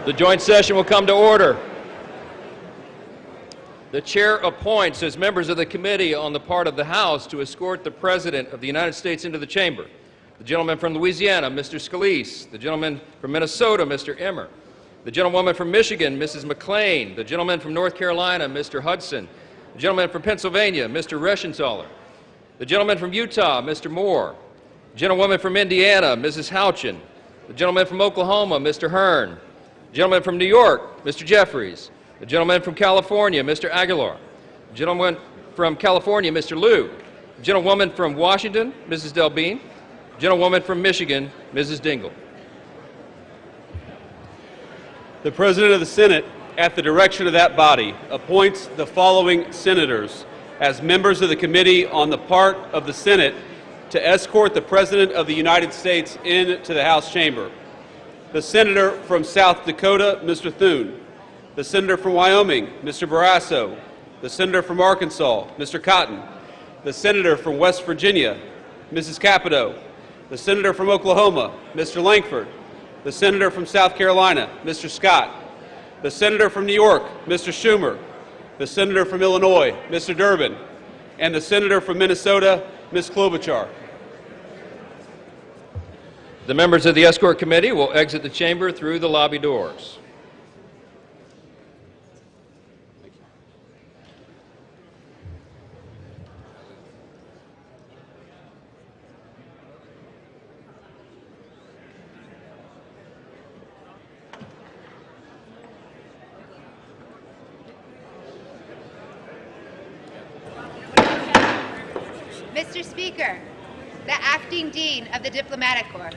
The joint session will come to order. The chair appoints as members of the committee on the part of the House to escort the President of the United States into the chamber: the gentleman from Louisiana, Mr. Scalise; the gentleman from Minnesota, Mr. Emmer; the gentlewoman from Michigan, Mrs. McClain; the gentleman from North Carolina, Mr. Hudson; the gentleman from Pennsylvania, Mr. Reschenthaler; the gentleman from Utah, Mr. Moore; the gentlewoman from Indiana, Mrs. Houchin; the gentleman from Oklahoma, Mr. Hearn; the gentleman from New York, Mr. Jeffries; the gentleman from California, Mr. Aguilar; the gentleman from California, Mr. Liu; the gentlewoman from Washington, Mrs. Delbene; the gentlewoman from Michigan, Mrs. Dingell. The President of the Senate, at the direction of that body, appoints the following senators as members of the committee on the part of the Senate to escort the President of the United States into the House chamber: the Senator from South Dakota, Mr. Thune; the Senator from Wyoming, Mr. Barrasso; the Senator from Arkansas, Mr. Cotton; the Senator from West Virginia, Mrs. Capito; the Senator from Oklahoma, Mr. Lankford; the Senator from South Carolina, Mr. Scott; the Senator from New York, Mr. Schumer; the Senator from Illinois, Mr. Durbin; and the Senator from Minnesota, Ms. Klobuchar. The members of the escort committee will exit the chamber through the lobby doors. Mr. Speaker, the Acting Dean of the Diplomatic Corps.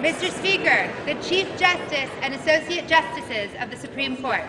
Mr. Speaker, the Chief Justice and Associate Justices of the Supreme Court.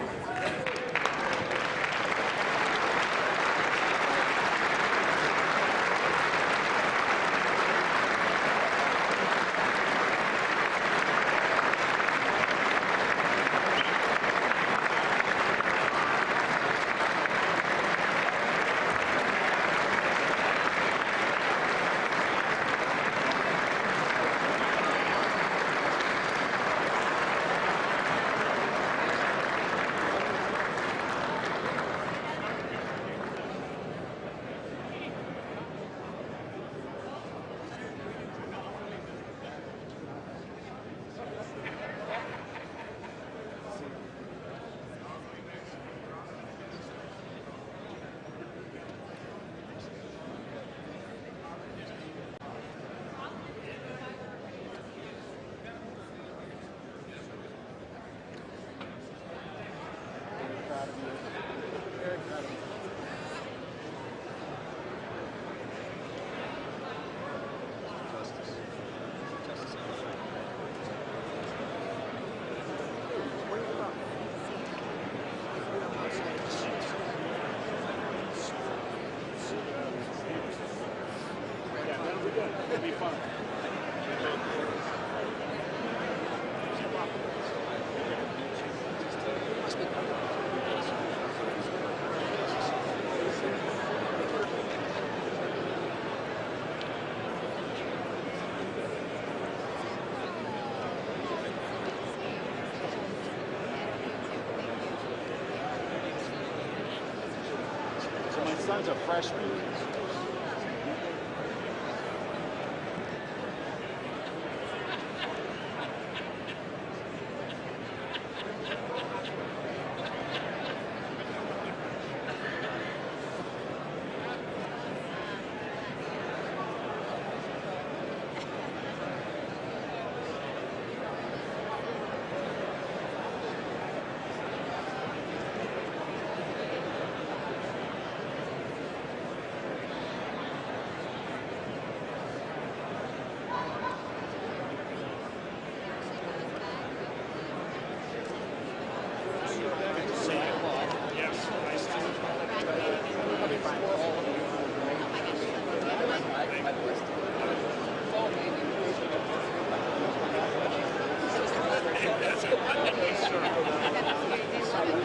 son's a freshman.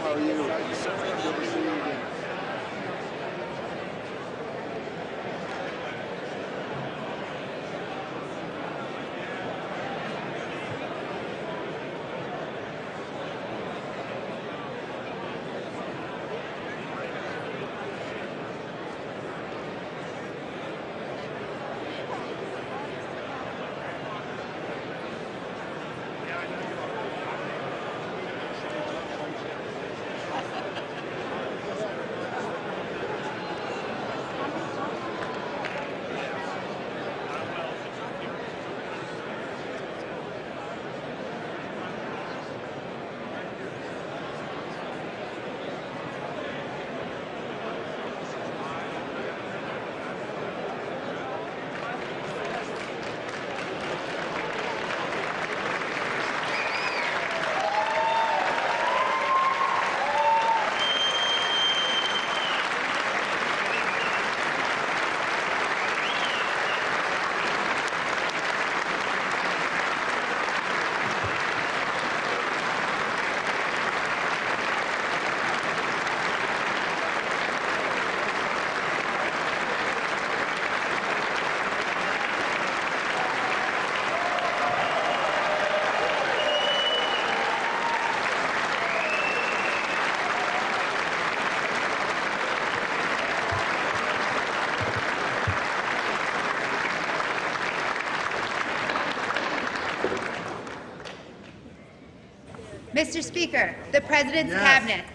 How are you? Good to see you again. Mr. Speaker, the President's Yes. Cabinet.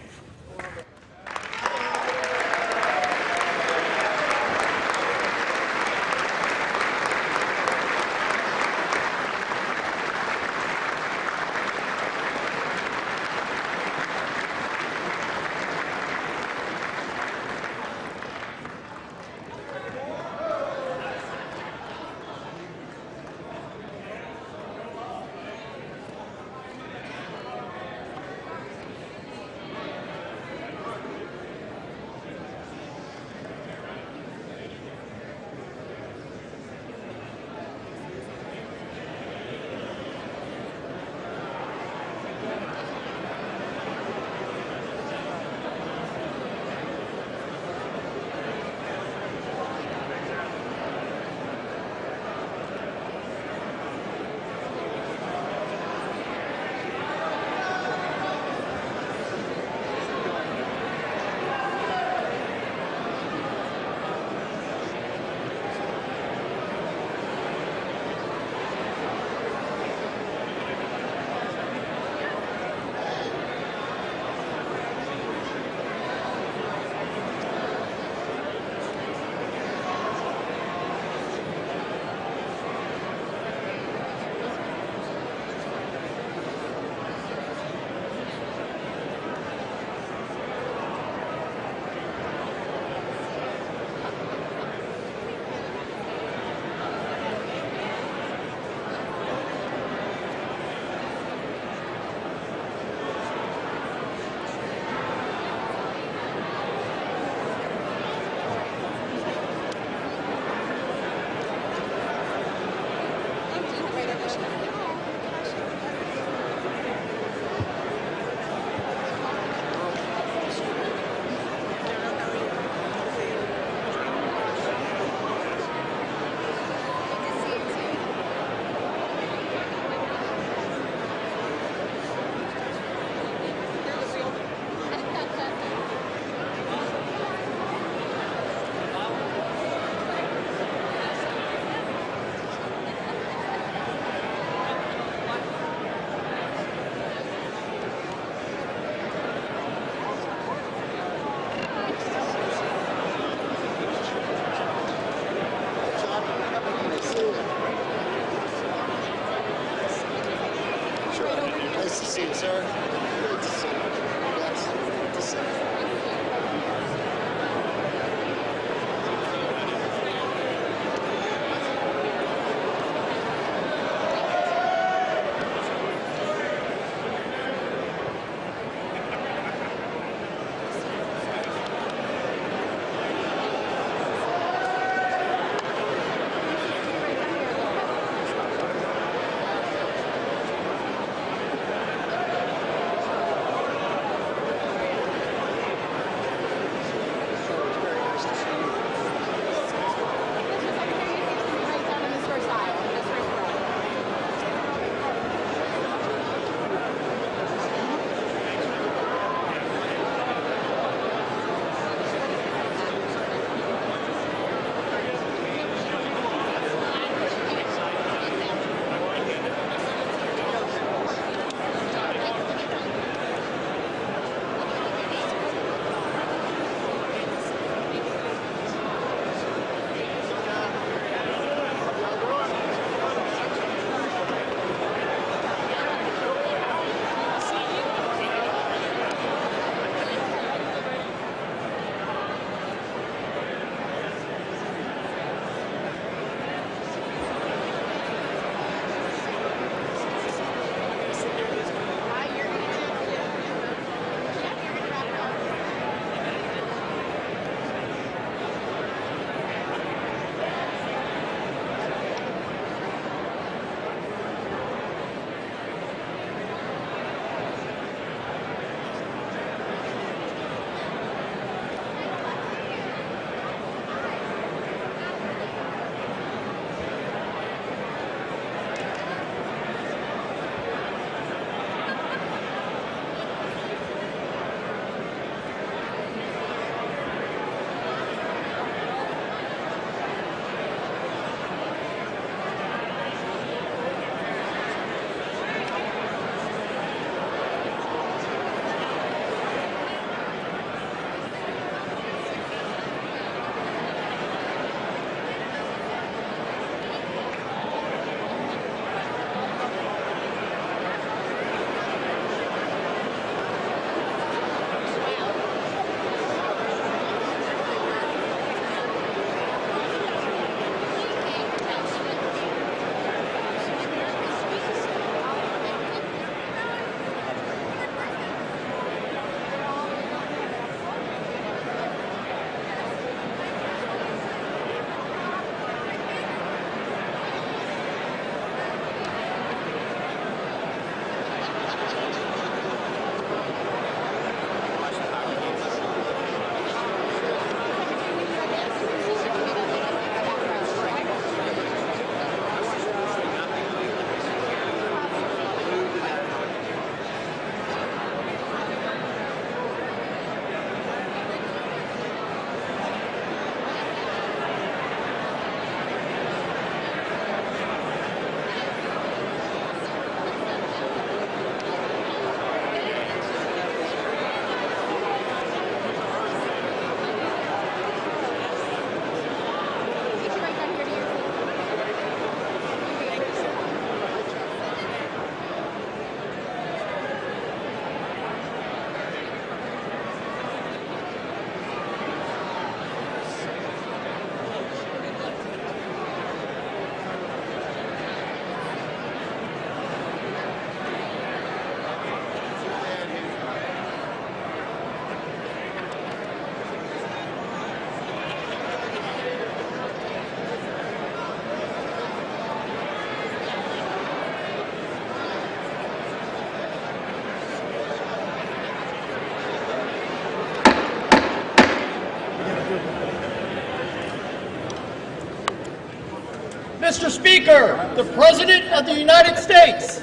Mr. Speaker, the President of the United States.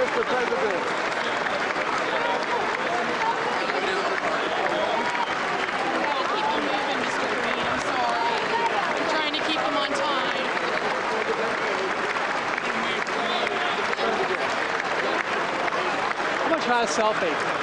Mr. President. Keep them moving, Mr. Green. I'm sorry. I'm trying to keep them on time. I'm going to try a selfie.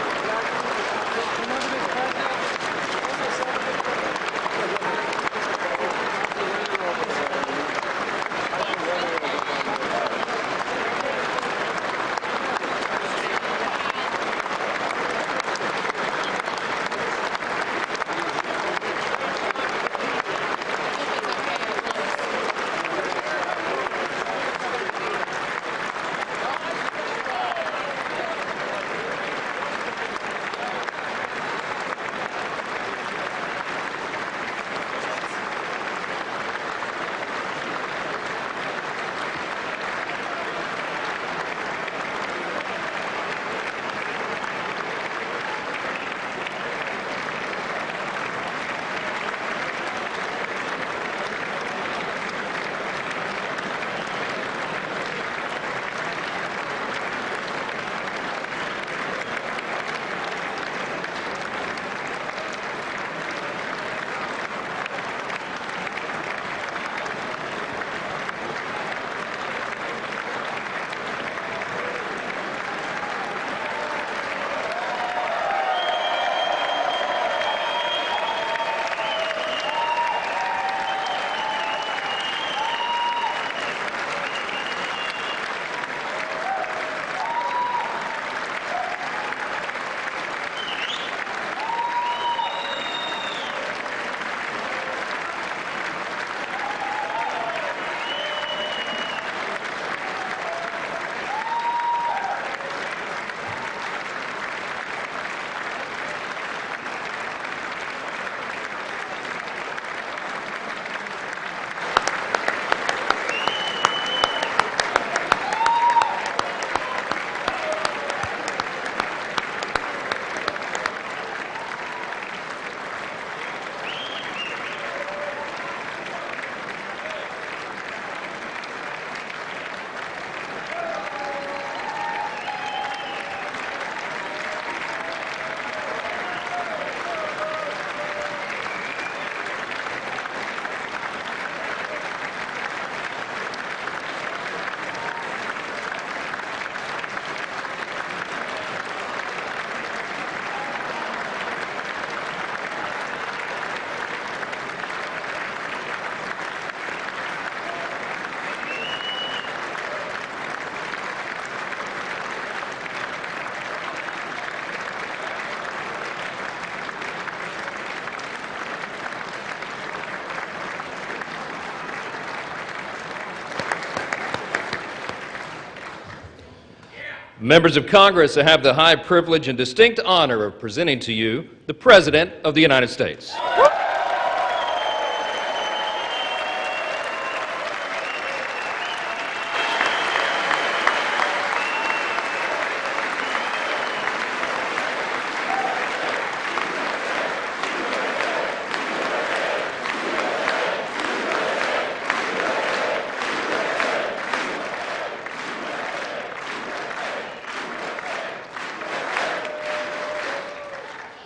Members of Congress, I have the high privilege and distinct honor of presenting to you the President of the United States.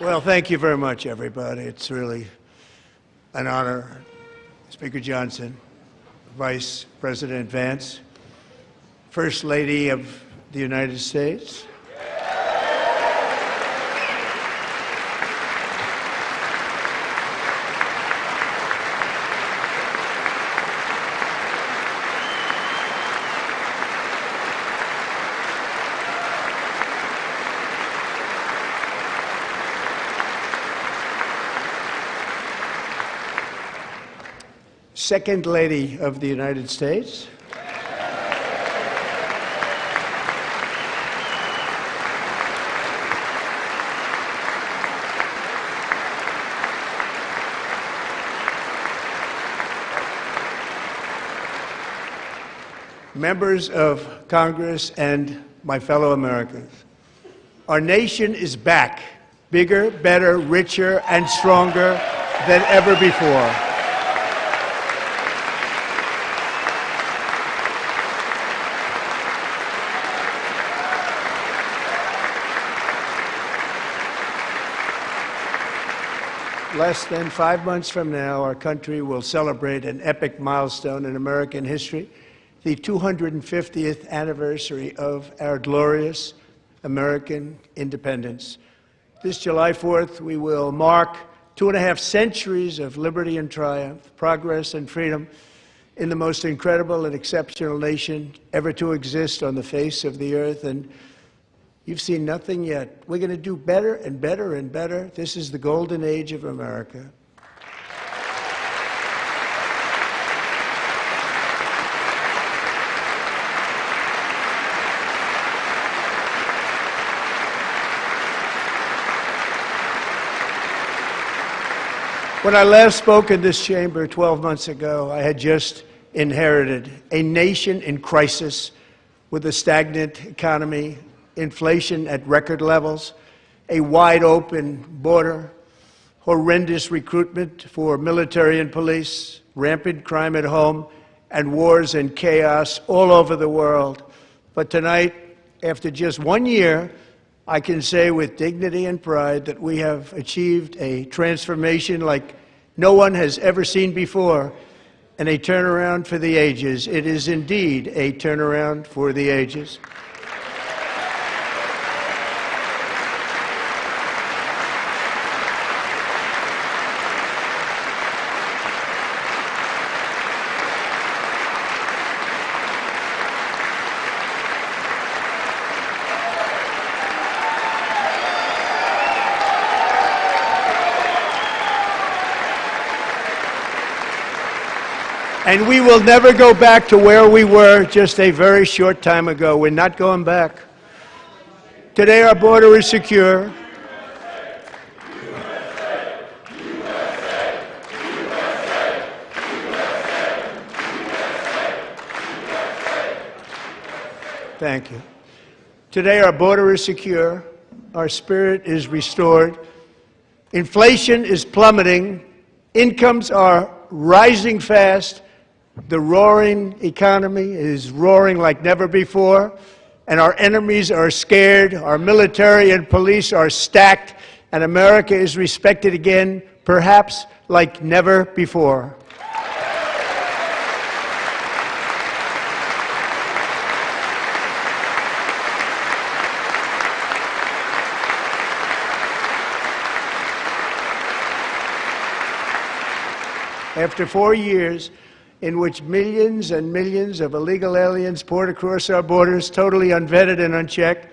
Well, thank you very much, everybody. It's really an honor. Speaker Johnson, Vice President Vance, First Lady of the United States, Second Lady of the United States, members of Congress, and my fellow Americans. Our nation is back, bigger, better, richer, and stronger than ever before. Less than 5 months from now, our country will celebrate an epic milestone in American history, the 250th anniversary of our glorious American independence. This July 4th, we will mark 2.5 centuries of liberty and triumph, progress and freedom in the most incredible and exceptional nation ever to exist on the face of the earth. And you've seen nothing yet. We're going to do better and better and better. This is the golden age of America. When I last spoke in this chamber 12 months ago, I had just inherited a nation in crisis with a stagnant economy, inflation at record levels, a wide-open border, horrendous recruitment for military and police, rampant crime at home, and wars and chaos all over the world. But tonight, after just 1 year, I can say with dignity and pride that we have achieved a transformation like no one has ever seen before, and a turnaround for the ages. It is indeed a turnaround for the ages. And we will never go back to where we were just a very short time ago. We're not going back. Today our border is secure. Thank you. Today our border is secure. Our spirit is restored. Inflation is plummeting. Incomes are rising fast. The roaring economy is roaring like never before, and our enemies are scared, our military and police are stacked, and America is respected again, perhaps like never before. After 4 years in which millions and millions of illegal aliens poured across our borders, totally unvetted and unchecked,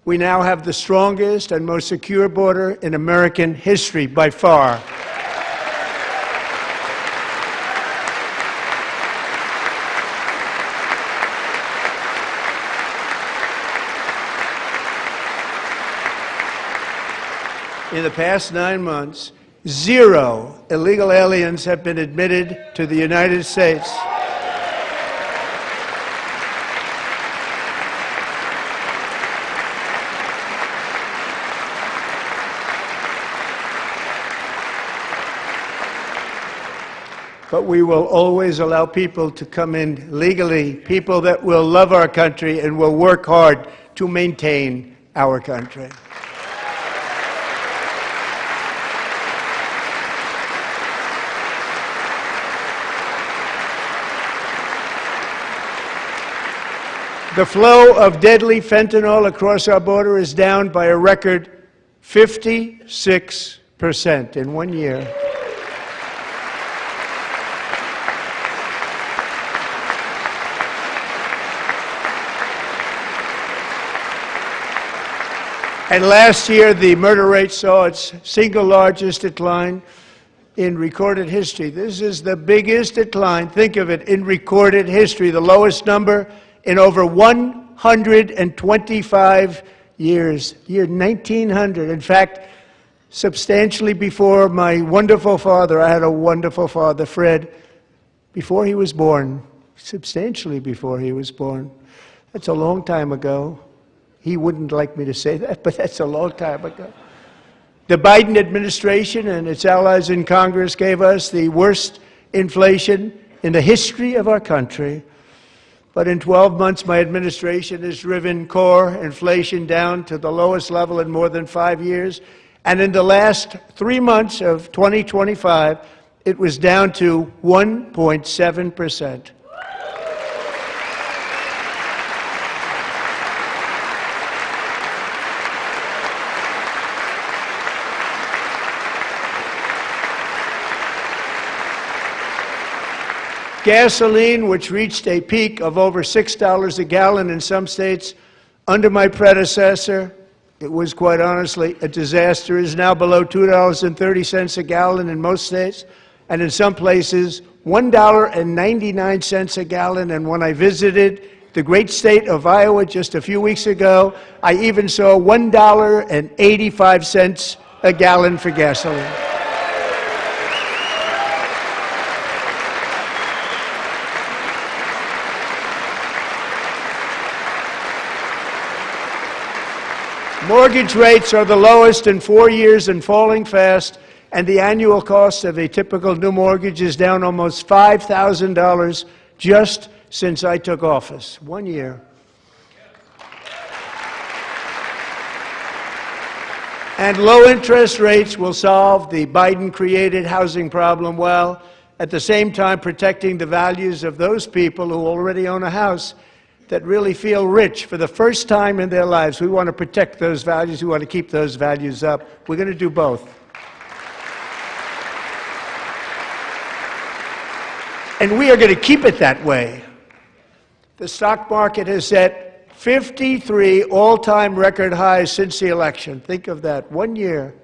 we now have the strongest and most secure border in American history by far. In the past 9 months, 0 illegal aliens have been admitted to the United States. But we will always allow people to come in legally, people that will love our country and will work hard to maintain our country. The flow of deadly fentanyl across our border is down by a record 56% in 1 year. And last year, the murder rate saw its single largest decline in recorded history. This is the biggest decline, think of it, in recorded history, the lowest number in over 125 years, year 1900. In fact, substantially before my wonderful father, I had a wonderful father, Fred, before he was born, substantially before he was born. That's a long time ago. He wouldn't like me to say that, but that's a long time ago. The Biden administration and its allies in Congress gave us the worst inflation in the history of our country. But in 12 months, my administration has driven core inflation down to the lowest level in more than 5 years. And in the last 3 months of 2025, it was down to 1.7%. Gasoline, which reached a peak of over $6 a gallon in some states under my predecessor, it was quite honestly a disaster, is now below $2.30 a gallon in most states, and in some places $1.99 a gallon. And when I visited the great state of Iowa just a few weeks ago, I even saw $1.85 a gallon for gasoline. Mortgage rates are the lowest in 4 years and falling fast, and the annual cost of a typical new mortgage is down almost $5,000 just since I took office. 1 year. And low interest rates will solve the Biden-created housing problem while at the same time protecting the values of those people who already own a house that really feel rich for the first time in their lives. We want to protect those values. We want to keep those values up. We're going to do both. And we are going to keep it that way. The stock market has set 53 all-time record highs since the election. Think of that, 1 year.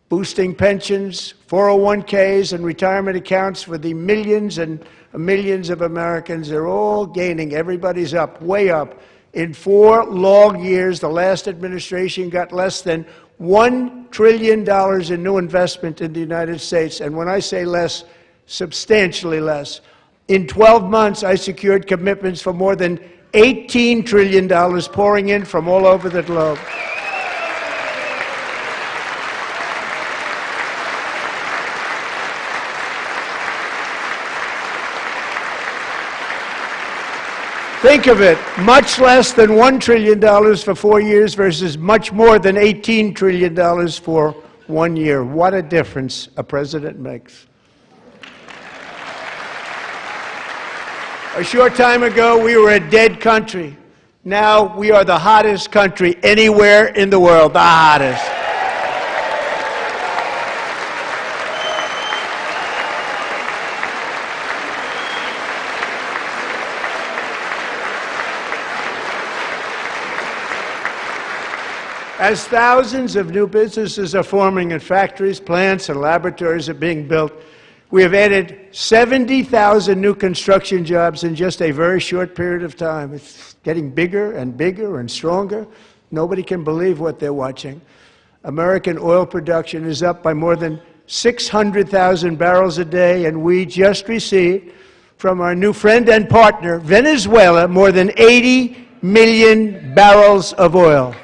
Boosting pensions, 401ks, and retirement accounts for the millions and millions of Americans. They're all gaining. Everybody's up, way up. In 4 long years, the last administration got less than $1 trillion in new investment in the United States. And when I say less, substantially less. In 12 months, I secured commitments for more than $18 trillion pouring in from all over the globe. Think of it, much less than $1 trillion for 4 years versus much more than $18 trillion for 1 year. What a difference a president makes. A short time ago, we were a dead country. Now we are the hottest country anywhere in the world, the hottest. As thousands of new businesses are forming and factories, plants, and laboratories are being built, we have added 70,000 new construction jobs in just a very short period of time. It's getting bigger and bigger and stronger. Nobody can believe what they're watching. American oil production is up by more than 600,000 barrels a day, and we just received from our new friend and partner, Venezuela, more than 80 million barrels of oil.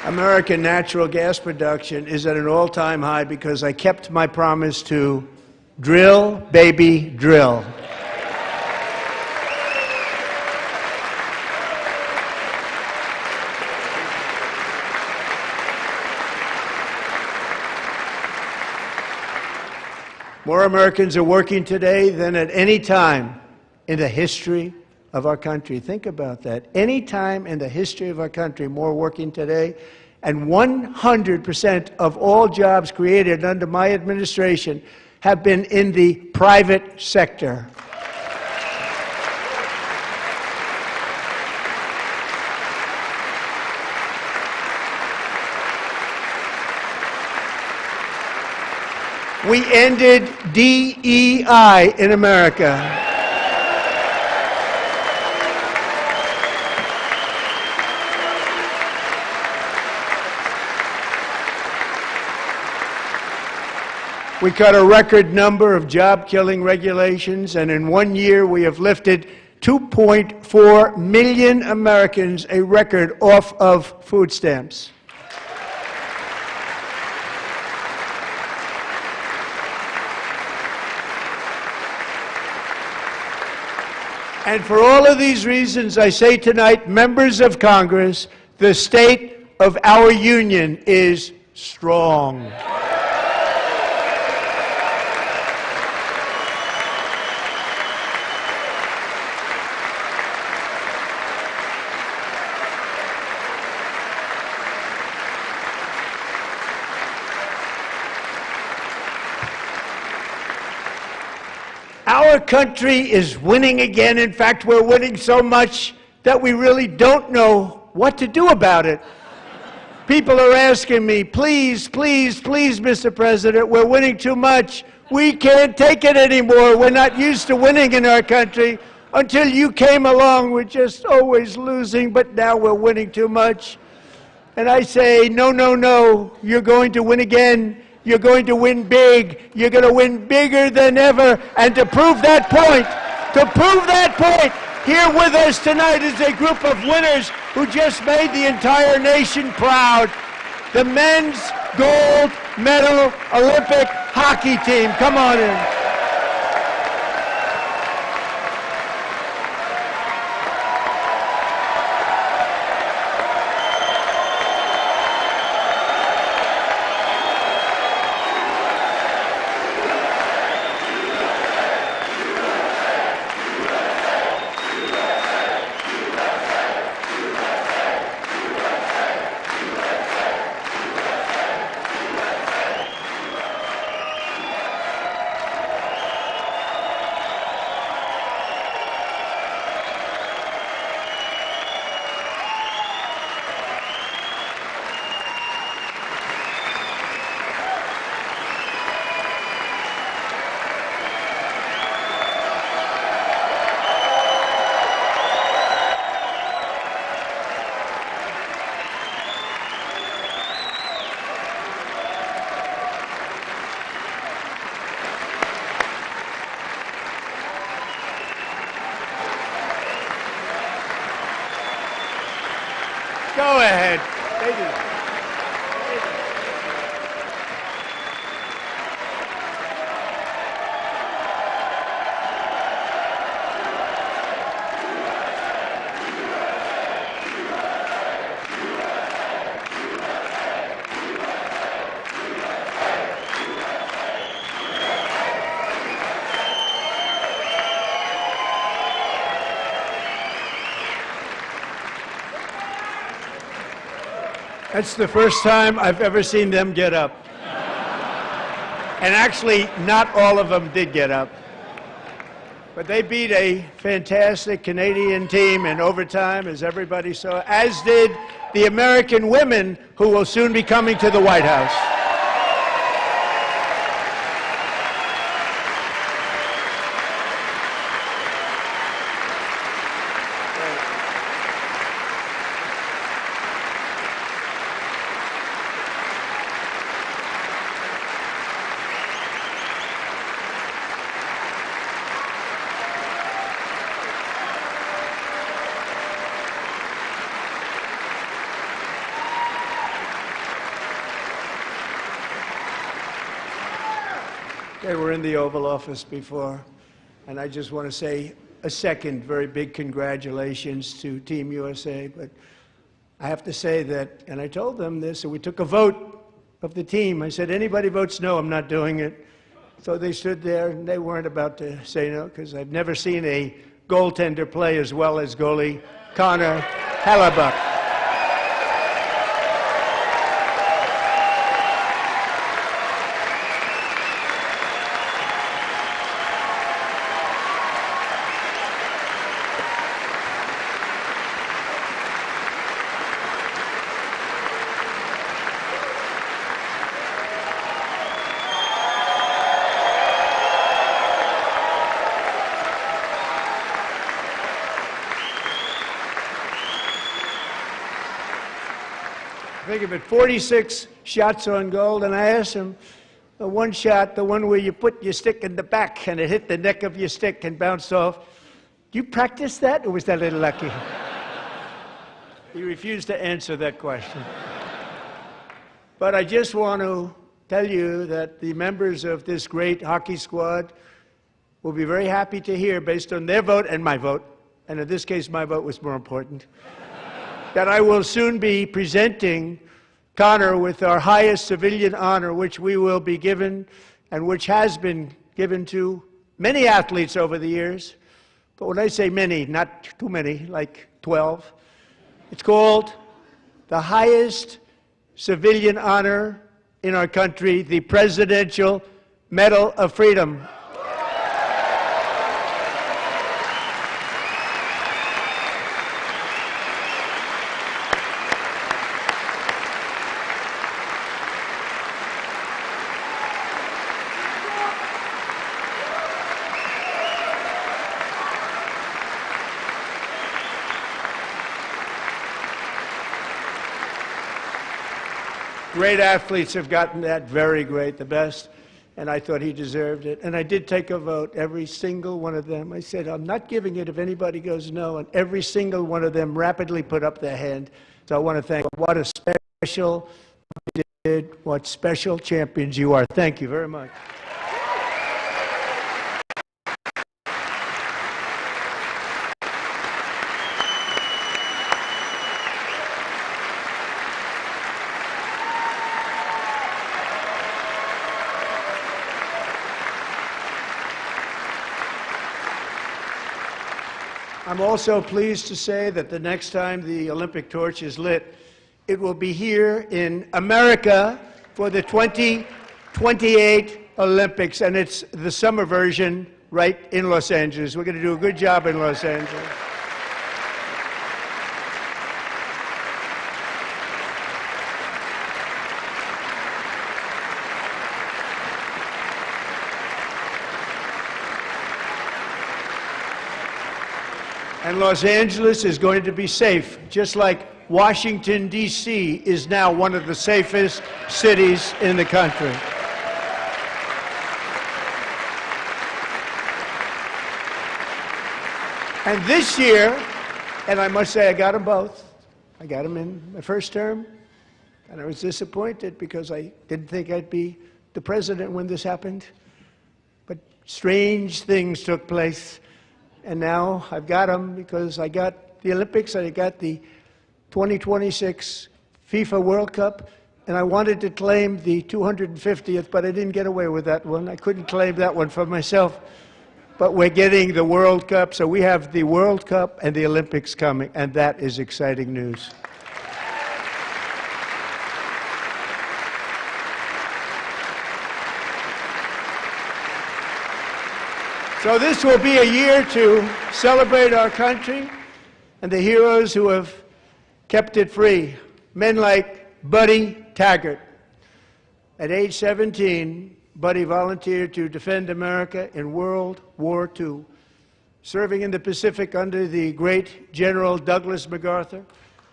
American natural gas production is at an all-time high because I kept my promise to drill, baby, drill. More Americans are working today than at any time in the history of our country. Think about that. Any time in the history of our country, more working today. And 100% of all jobs created under my administration have been in the private sector. We ended DEI in America. We cut a record number of job-killing regulations, and in 1 year we have lifted 2.4 million Americans, a record, off of food stamps. And for all of these reasons, I say tonight, members of Congress, the state of our union is strong. Our country is winning again. In fact, we're winning so much that we really don't know what to do about it. People are asking me, please, please, please, Mr. President, we're winning too much. We can't take it anymore. We're not used to winning in our country. Until you came along, we're just always losing, but now we're winning too much. And I say, no, no, no, you're going to win again. You're going to win big. You're going to win bigger than ever. And to prove that point, here with us tonight is a group of winners who just made the entire nation proud. The men's gold medal Olympic hockey team. Come on in. Go ahead. Take it. That's the first time I've ever seen them get up. And actually, not all of them did get up. But they beat a fantastic Canadian team in overtime, as everybody saw, as did the American women who will soon be coming to the White House. They were in the Oval Office before, and I just want to say a second very big congratulations to Team USA. But I have to say that, and I told them this, and we took a vote of the team. I said, anybody votes no, I'm not doing it. So they stood there, and they weren't about to say no, because I've never seen a goaltender play as well as goalie Connor Hellebuck. Think of it, 46 shots on goal, and I asked him, the one shot, the one where you put your stick in the back and it hit the neck of your stick and bounced off, do you practice that, or was that a little lucky? He refused to answer that question. But I just want to tell you that the members of this great hockey squad will be very happy to hear, based on their vote and my vote, and in this case my vote was more important, that I will soon be presenting Connor with our highest civilian honor, which we will be given, and which has been given to many athletes over the years. But when I say many, not too many, like 12, it's called the highest civilian honor in our country, the Presidential Medal of Freedom. Great athletes have gotten that, very great, the best, and I thought he deserved it. And I did take a vote, every single one of them. I said, I'm not giving it if anybody goes no, and every single one of them rapidly put up their hand. So I want to thank, what a special, what special champions you are. Thank you very much. I'm also pleased to say that the next time the Olympic torch is lit, it will be here in America for the 2028 Olympics, and it's the summer version right in Los Angeles. We're going to do a good job in Los Angeles. And Los Angeles is going to be safe, just like Washington, D.C. is now one of the safest cities in the country. And this year, and I must say I got them both. I got them in my first term, and I was disappointed because I didn't think I'd be the president when this happened. But strange things took place. And now I've got them because I got the Olympics and I got the 2026 FIFA World Cup, and I wanted to claim the 250th, but I didn't get away with that one. I couldn't claim that one for myself. But we're getting the World Cup, so we have the World Cup and the Olympics coming, and that is exciting news. So this will be a year to celebrate our country and the heroes who have kept it free. Men like Buddy Taggart. At age 17, Buddy volunteered to defend America in World War II, serving in the Pacific under the great General Douglas MacArthur.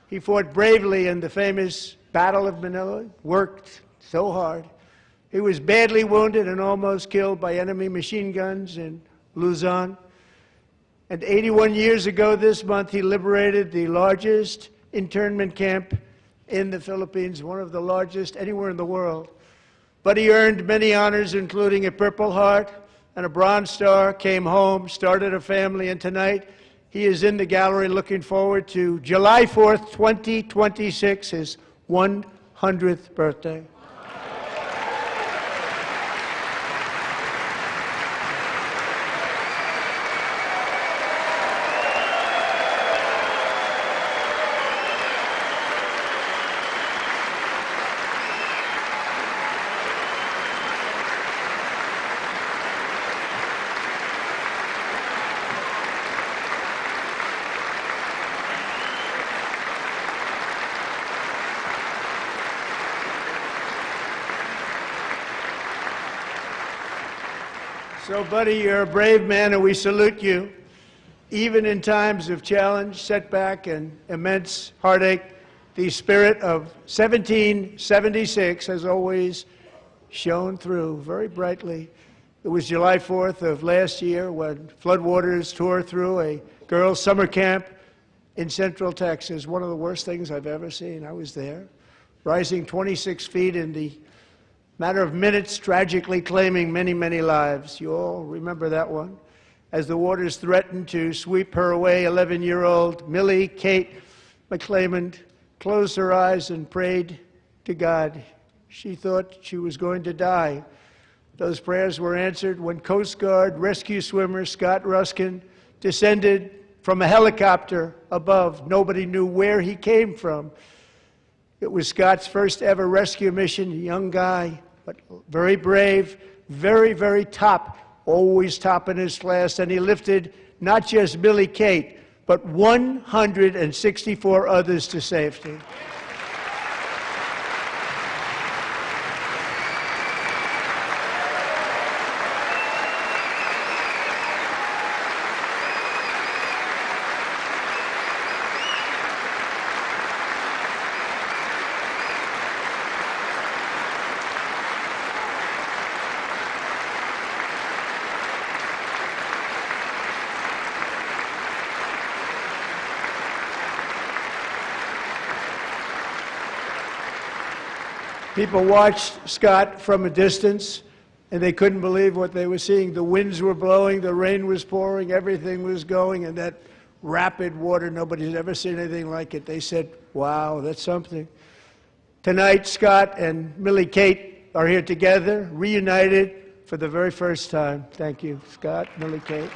He fought bravely in the famous Battle of Manila, worked so hard. He was badly wounded and almost killed by enemy machine guns in Luzon. And 81 years ago this month, he liberated the largest internment camp in the Philippines, one of the largest anywhere in the world. Buddy earned many honors, including a Purple Heart and a Bronze Star, came home, started a family, and tonight he is in the gallery looking forward to July 4th, 2026, his 100th birthday. So, buddy, you're a brave man, and we salute you. Even in times of challenge, setback, and immense heartache, the spirit of 1776 has always shone through very brightly. It was July 4th of last year when floodwaters tore through a girls' summer camp in Central Texas. One of the worst things I've ever seen. I was there, rising 26 feet in the matter of minutes, tragically claiming many, many lives. You all remember that one. As the waters threatened to sweep her away, 11-year-old Millie Kate McClelland closed her eyes and prayed to God. She thought she was going to die. Those prayers were answered when Coast Guard rescue swimmer Scott Ruskin descended from a helicopter above. Nobody knew where he came from. It was Scott's first ever rescue mission, a young guy, but very brave, very, very top, always top in his class, and he lifted not just Millie Kate, but 164 others to safety. People watched Scott from a distance, and they couldn't believe what they were seeing. The winds were blowing, the rain was pouring, everything was going, and that rapid water, nobody's ever seen anything like it. They said, wow, that's something. Tonight, Scott and Millie Kate are here together, reunited for the very first time. Thank you, Scott, Millie Kate.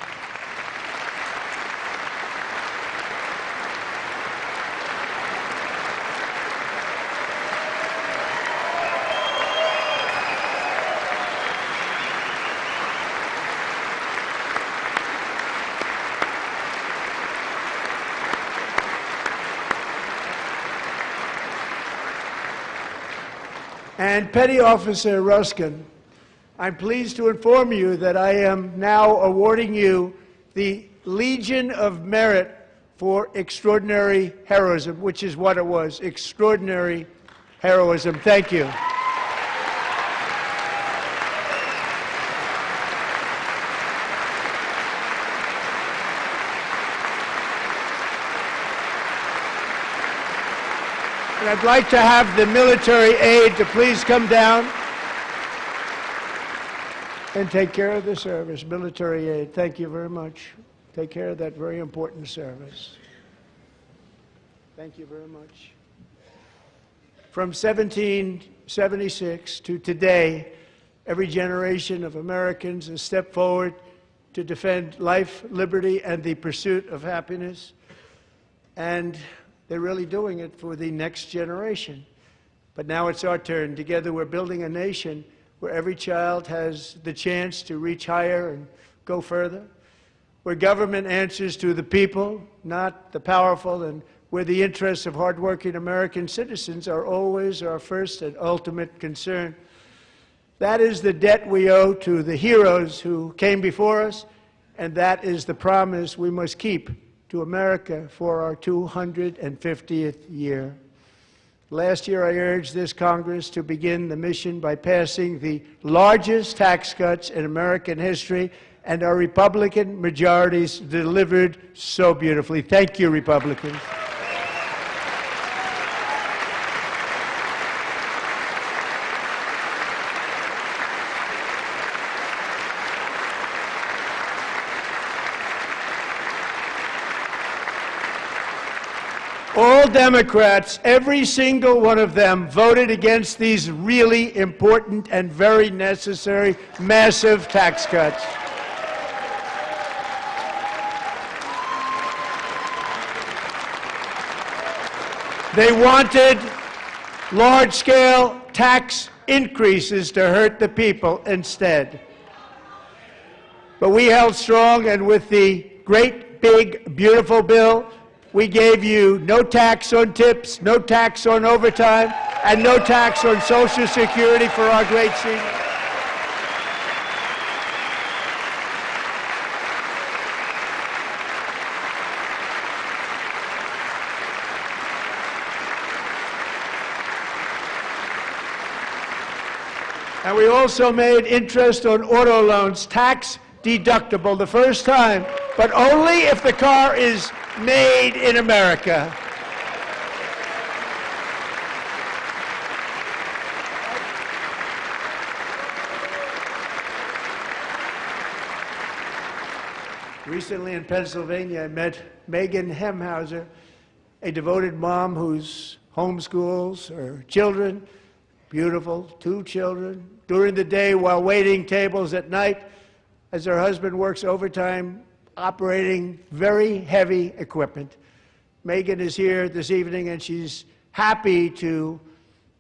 And Petty Officer Ruskin, I'm pleased to inform you that I am now awarding you the Legion of Merit for extraordinary heroism, which is what it was, extraordinary heroism. Thank you. And I'd like to have the military aide to please come down and take care of the service. Military aide, thank you very much. Take care of that very important service. Thank you very much. From 1776 to today, every generation of Americans has stepped forward to defend life, liberty, and the pursuit of happiness. And they're really doing it for the next generation. But now it's our turn. Together we're building a nation where every child has the chance to reach higher and go further, where government answers to the people, not the powerful, and where the interests of hardworking American citizens are always our first and ultimate concern. That is the debt we owe to the heroes who came before us, and that is the promise we must keep to America for our 250th year. Last year, I urged this Congress to begin the mission by passing the largest tax cuts in American history, and our Republican majorities delivered so beautifully. Thank you, Republicans. All Democrats, every single one of them, voted against these really important and very necessary massive tax cuts. They wanted large-scale tax increases to hurt the people instead. But we held strong, and with the great, big, beautiful bill, we gave you no tax on tips, no tax on overtime, and no tax on Social Security for our great seniors. And we also made interest on auto loans tax deductible the first time, but only if the car is made in America. Recently in Pennsylvania, I met Megan Hemhauser, a devoted mom who's homeschools her children, beautiful, 2 children, during the day while waiting tables at night as her husband works overtime operating very heavy equipment. Megan is here this evening, and she's happy to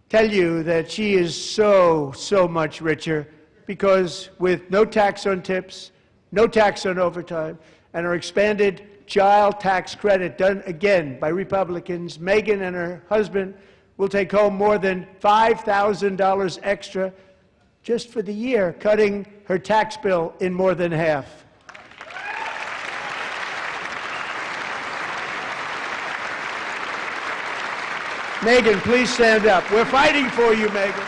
tell you that she is so much richer because with no tax on tips, no tax on overtime, and her expanded child tax credit done again by Republicans, Megan and her husband will take home more than $5,000 extra just for the year, cutting her tax bill in more than half. Megan, please stand up. We're fighting for you, Megan.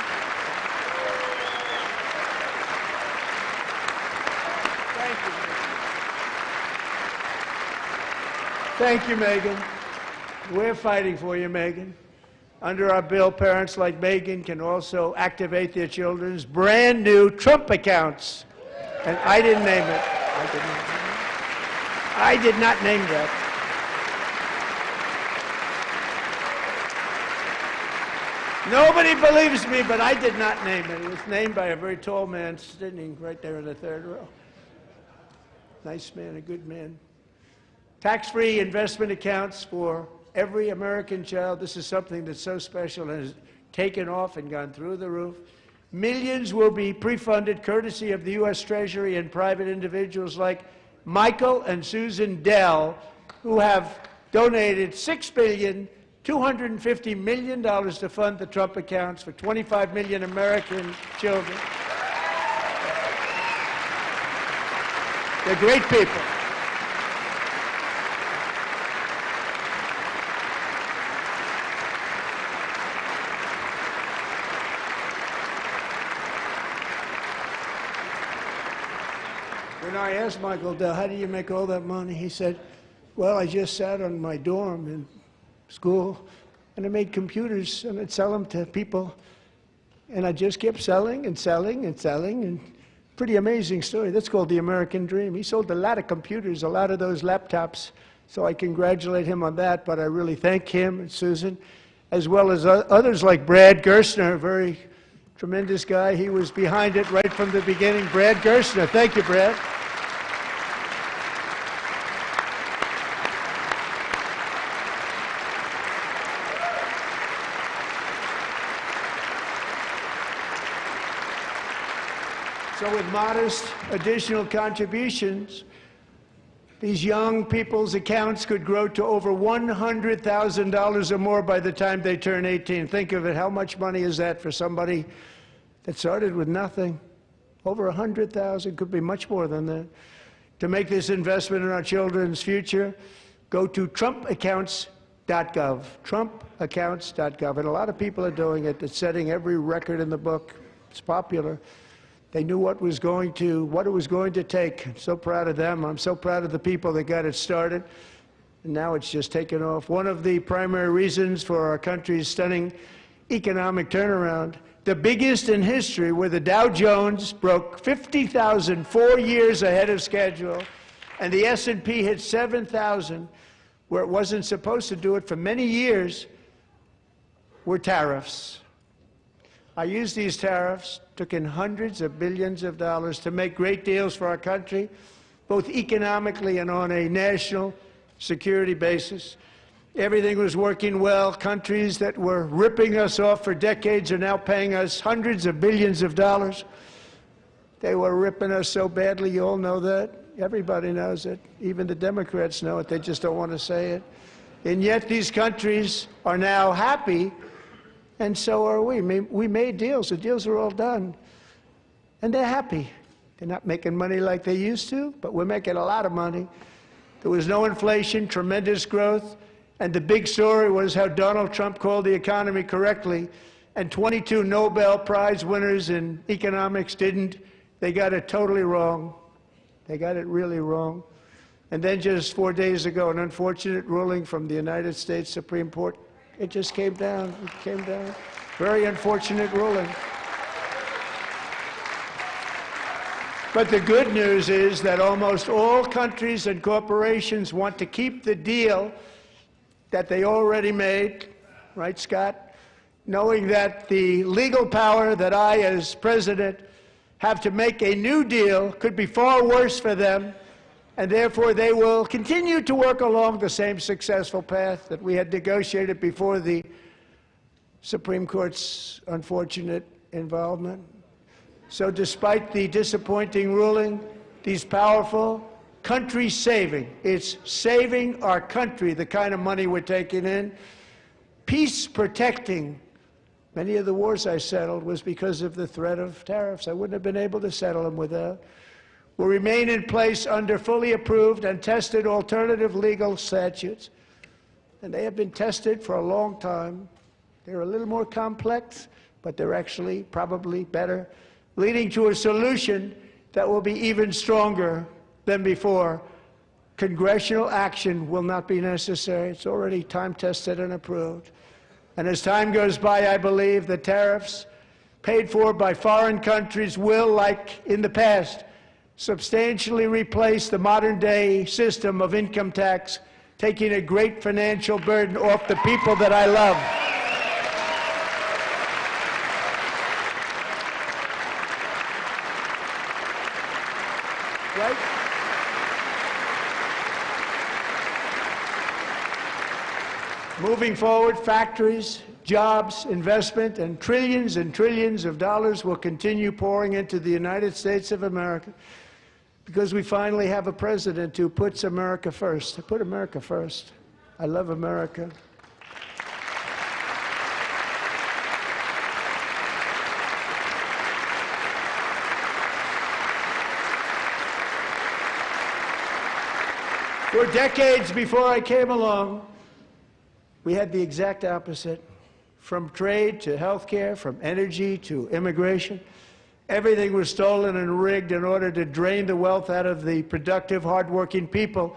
Thank you, Megan. We're fighting for you, Megan. Under our bill, parents like Megan can also activate their children's brand new Trump accounts. And I didn't name it. I did not name that. Nobody believes me, but I did not name it. It was named by a very tall man sitting right there in the third row. Nice man, a good man. Tax-free investment accounts for every American child. This is something that's so special and has taken off and gone through the roof. Millions will be pre-funded courtesy of the U.S. Treasury and private individuals like Michael and Susan Dell, who have donated $6.25 billion to fund the Trump accounts for 25 million American children. They're great people. When I asked Michael Dell, how do you make all that money? He said, well, I just sat on my dorm in school, and I made computers, and I'd sell them to people, and I just kept selling and selling and selling, and pretty amazing story. That's called the American dream. He sold a lot of computers, a lot of those laptops, so I congratulate him on that, but I really thank him and Susan, as well as others like Brad Gerstner, a very tremendous guy. He was behind it right from the beginning. Brad Gerstner. Thank you, Brad. So with modest additional contributions, these young people's accounts could grow to over $100,000 or more by the time they turn 18. Think of it, how much money is that for somebody that started with nothing? Over 100,000, could be much more than that. To make this investment in our children's future, go to trumpaccounts.gov, trumpaccounts.gov. And a lot of people are doing it. It's setting every record in the book. It's popular. They knew what it was going to take. I'm so proud of them. I'm so proud of the people that got it started. And now it's just taken off. One of the primary reasons for our country's stunning economic turnaround, the biggest in history, where the Dow Jones broke 50,000 4 years ahead of schedule, and the S&P hit 7,000, where it wasn't supposed to do it for many years, were tariffs. I used these tariffs, took in hundreds of billions of dollars to make great deals for our country, both economically and on a national security basis. Everything was working well. Countries that were ripping us off for decades are now paying us hundreds of billions of dollars. They were ripping us so badly, you all know that. Everybody knows it. Even the Democrats know it. They just don't want to say it. And yet these countries are now happy, and so are we. We made deals. The deals are all done. And they're happy. They're not making money like they used to, but we're making a lot of money. There was no inflation, tremendous growth, and the big story was how Donald Trump called the economy correctly, and 22 Nobel Prize winners in economics didn't. They got it totally wrong. They got it really wrong. And then just 4 days ago, an unfortunate ruling from the United States Supreme Court. It just came down. It came down. Very unfortunate ruling. But the good news is that almost all countries and corporations want to keep the deal that they already made, right, Scott? Knowing that the legal power that I, as president, have to make a new deal could be far worse for them, and therefore they will continue to work along the same successful path that we had negotiated before the Supreme Court's unfortunate involvement. So despite the disappointing ruling, these powerful, country-saving, it's saving our country, the kind of money we're taking in, peace-protecting. Many of the wars I settled was because of the threat of tariffs. I wouldn't have been able to settle them without. Will remain in place under fully approved and tested alternative legal statutes. And they have been tested for a long time. They're a little more complex, but they're actually probably better, leading to a solution that will be even stronger than before. Congressional action will not be necessary. It's already time-tested and approved. And as time goes by, I believe the tariffs paid for by foreign countries will, like in the past, substantially replace the modern-day system of income tax, taking a great financial burden off the people that I love. Right? Moving forward, factories, jobs, investment, and trillions of dollars will continue pouring into the United States of America because we finally have a president who puts America first. I put America first. I love America. For decades before I came along, we had the exact opposite. From trade to health care, from energy to immigration, everything was stolen and rigged in order to drain the wealth out of the productive, hardworking people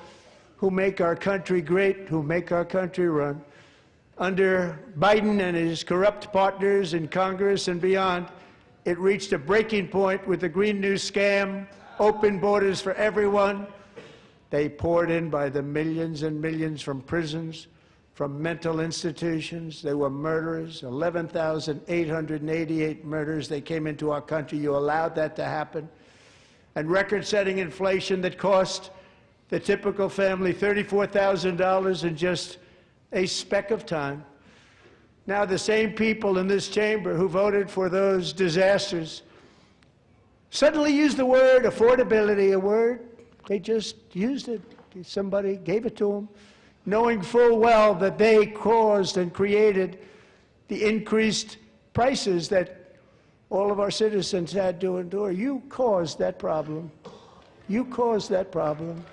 who make our country great, who make our country run. Under Biden and his corrupt partners in Congress and beyond, it reached a breaking point with the Green New Scam, open borders for everyone. They poured in by the millions and millions from prisons, from mental institutions. They were murderers, 11,888 murders. They came into our country. You allowed that to happen. And record-setting inflation that cost the typical family $34,000 in just a speck of time. Now the same people in this chamber who voted for those disasters suddenly used the word affordability, a word. They just used it. Somebody gave it to them, knowing full well that they caused and created the increased prices that all of our citizens had to endure. You caused that problem. You caused that problem.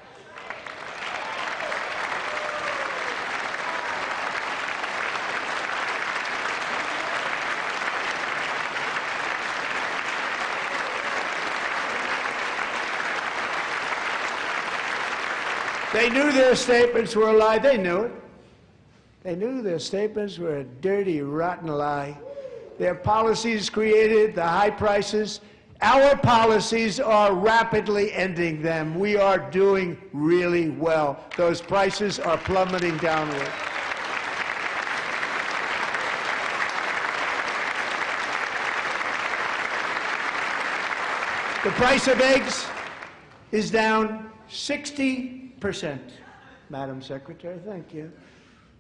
They knew their statements were a lie. They knew it. They knew their statements were a dirty, rotten lie. Their policies created the high prices Our policies are rapidly ending them. We are doing really well. Those prices are plummeting downward. The price of eggs is down 60%. Madam Secretary, thank you.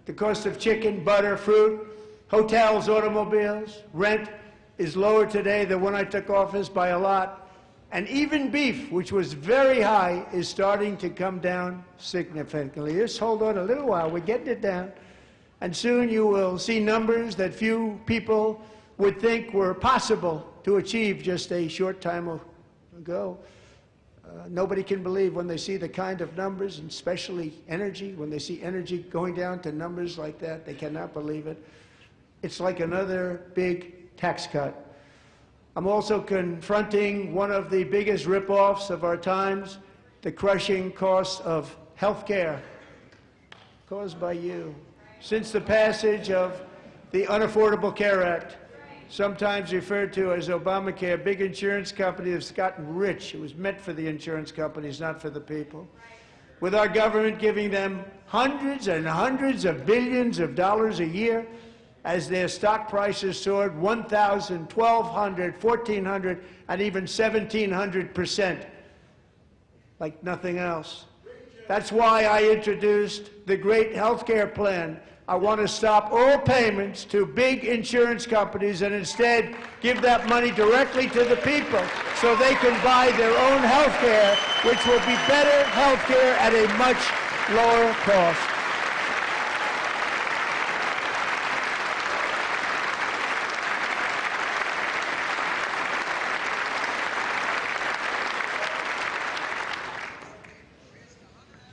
The cost of chicken, butter, fruit, hotels, automobiles, rent is lower today than when I took office by a lot. And even beef, which was very high, is starting to come down significantly. Just hold on a little while. We're getting it down. And soon you will see numbers that few people would think were possible to achieve just a short time ago. Nobody can believe when they see the kind of numbers, and especially energy, when they see energy going down to numbers like that, they cannot believe it. It's like another big tax cut. I'm also confronting one of the biggest rip-offs of our times, the crushing cost of health care caused by you. Since the passage of the Unaffordable Care Act, sometimes referred to as Obamacare, big insurance companies have gotten rich. It was meant for the insurance companies, not for the people. With our government giving them hundreds and hundreds of billions of dollars a year as their stock prices soared 1,000, 1,200, 1,400, and even 1,700%, like nothing else. That's why I introduced the great health care plan. I want to stop all payments to big insurance companies and instead give that money directly to the people so they can buy their own health care, which will be better health care at a much lower cost.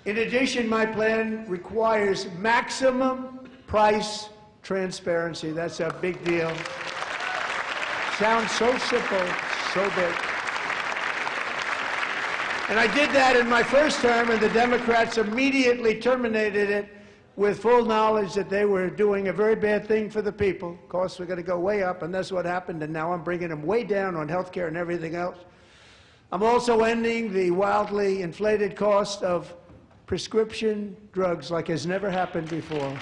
In addition, my plan requires maximum price transparency. That's a big deal. Sounds so simple, so big. And I did that in my first term, and the Democrats immediately terminated it with full knowledge that they were doing a very bad thing for the people. Costs were going to go way up, and that's what happened, and now I'm bringing them way down on health care and everything else. I'm also ending the wildly inflated cost of prescription drugs like has never happened before.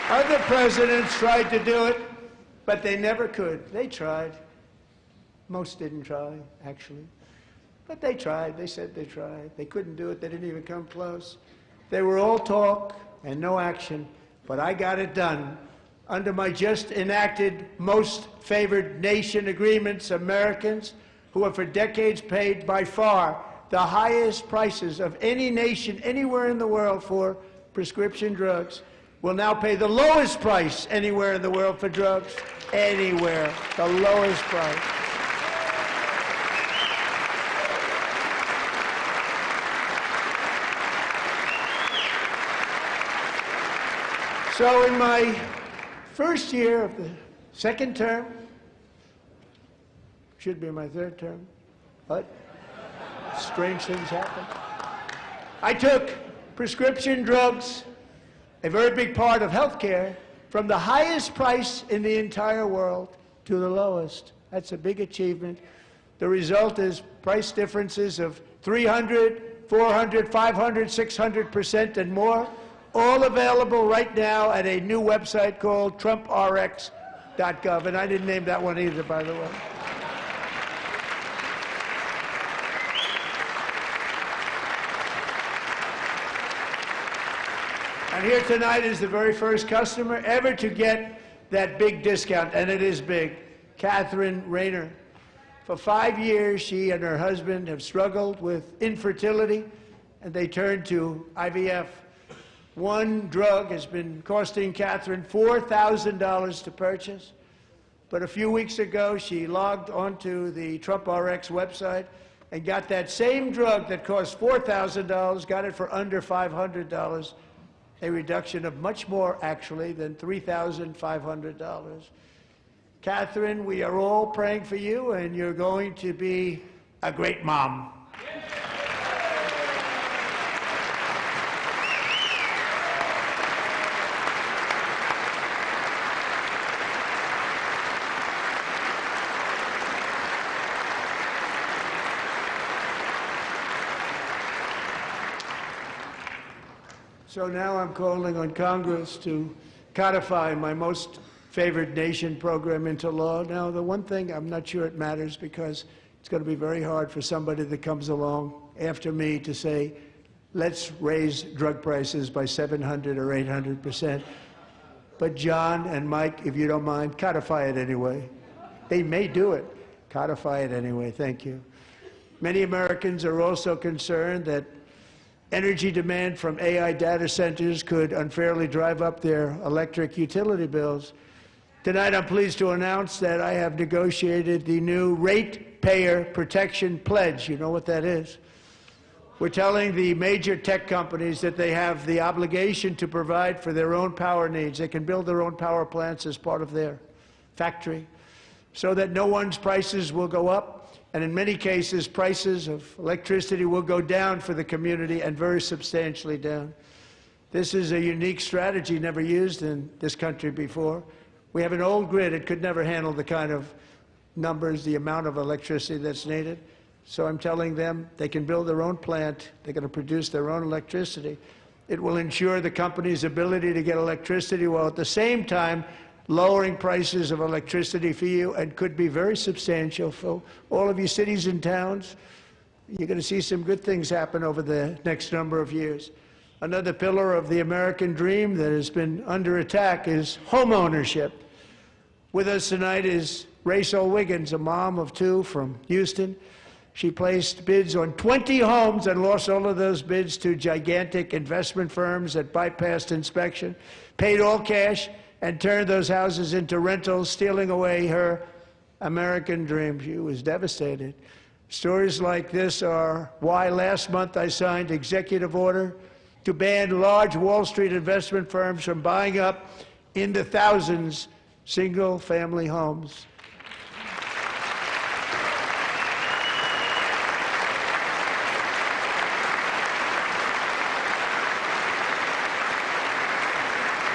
Other presidents tried to do it, but they never could. They tried. Most didn't try, actually. But they tried. They said they tried. They couldn't do it. They didn't even come close. They were all talk and no action, but I got it done. Under my just enacted most favored nation agreements, Americans who have for decades paid by far the highest prices of any nation anywhere in the world for prescription drugs will now pay the lowest price anywhere in the world for drugs. Anywhere. The lowest price. So in my first year of the second term, should be my third term, but strange things happen. I took prescription drugs, a very big part of health care, from the highest price in the entire world to the lowest. That's a big achievement. The result is price differences of 300, 400, 500, 600% and more, all available right now at a new website called TrumpRx.gov. And I didn't name that one either, by the way. And here tonight is the very first customer ever to get that big discount, and it is big, Catherine Rayner. For 5 years, she and her husband have struggled with infertility, and they turned to IVF. One drug has been costing Catherine $4,000 to purchase, but a few weeks ago, she logged onto the TrumpRx website and got that same drug that cost $4,000, got it for under $500. A reduction of much more, actually, than $3,500. Catherine, we are all praying for you, and you're going to be a great mom. So now I'm calling on Congress to codify my most favored nation program into law. Now, the one thing, I'm not sure it matters because it's going to be very hard for somebody that comes along after me to say, let's raise drug prices by 700 or 800%. But John and Mike, if you don't mind, codify it anyway. They may do it. Codify it anyway. Thank you. Many Americans are also concerned that energy demand from AI data centers could unfairly drive up their electric utility bills. Tonight, I'm pleased to announce that I have negotiated the new Ratepayer Protection Pledge. You know what that is? We're telling the major tech companies that they have the obligation to provide for their own power needs. They can build their own power plants as part of their factory so that no one's prices will go up. And in many cases, prices of electricity will go down for the community and very substantially down. This is a unique strategy never used in this country before. We have an old grid. It could never handle the kind of numbers, the amount of electricity that's needed. So I'm telling them they can build their own plant. They're going to produce their own electricity. It will ensure the company's ability to get electricity while at the same time lowering prices of electricity for you, and could be very substantial for all of you cities and towns. You're going to see some good things happen over the next number of years. Another pillar of the American dream that has been under attack is home ownership. With us tonight is Rachel Wiggins, a mom of two from Houston. She placed bids on 20 homes and lost all of those bids to gigantic investment firms that bypassed inspection, paid all cash, and turned those houses into rentals, stealing away her American dream. She was devastated. Stories like this are why last month I signed executive order to ban large Wall Street investment firms from buying up in the thousands single-family homes.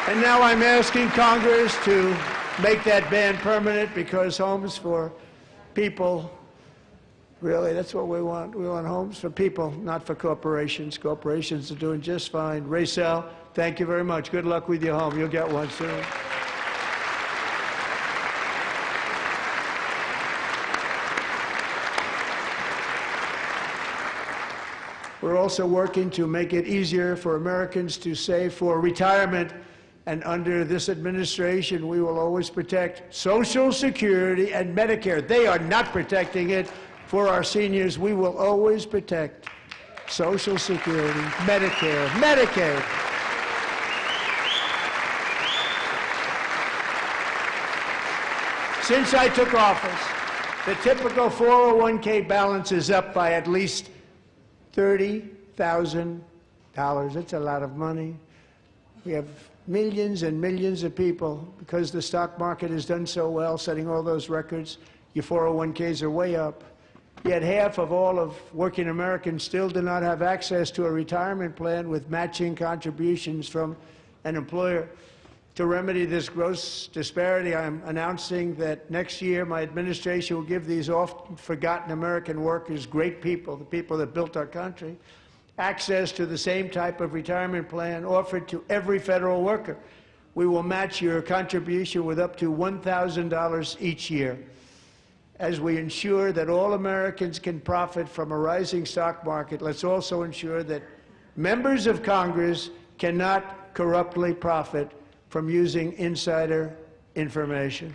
And now I'm asking Congress to make that ban permanent, because homes for people, really, that's what we want. We want homes for people, not for corporations. Corporations are doing just fine. Rachel, thank you very much. Good luck with your home. You'll get one soon. We're also working to make it easier for Americans to save for retirement. And under this administration, we will always protect Social Security and Medicare. They are not protecting it for our seniors. We will always protect Social Security, Medicare, Medicaid. Since I took office, the typical 401k balance is up by at least $30,000. That's a lot of money. We have millions and millions of people, because the stock market has done so well, setting all those records. Your 401ks are way up. Yet half of all of working Americans still do not have access to a retirement plan with matching contributions from an employer. To remedy this gross disparity, I'm announcing that next year my administration will give these often forgotten American workers, great people, the people that built our country, access to the same type of retirement plan offered to every federal worker. We will match your contribution with up to $1,000 each year. As we ensure that all Americans can profit from a rising stock market, let's also ensure that members of Congress cannot corruptly profit from using insider information.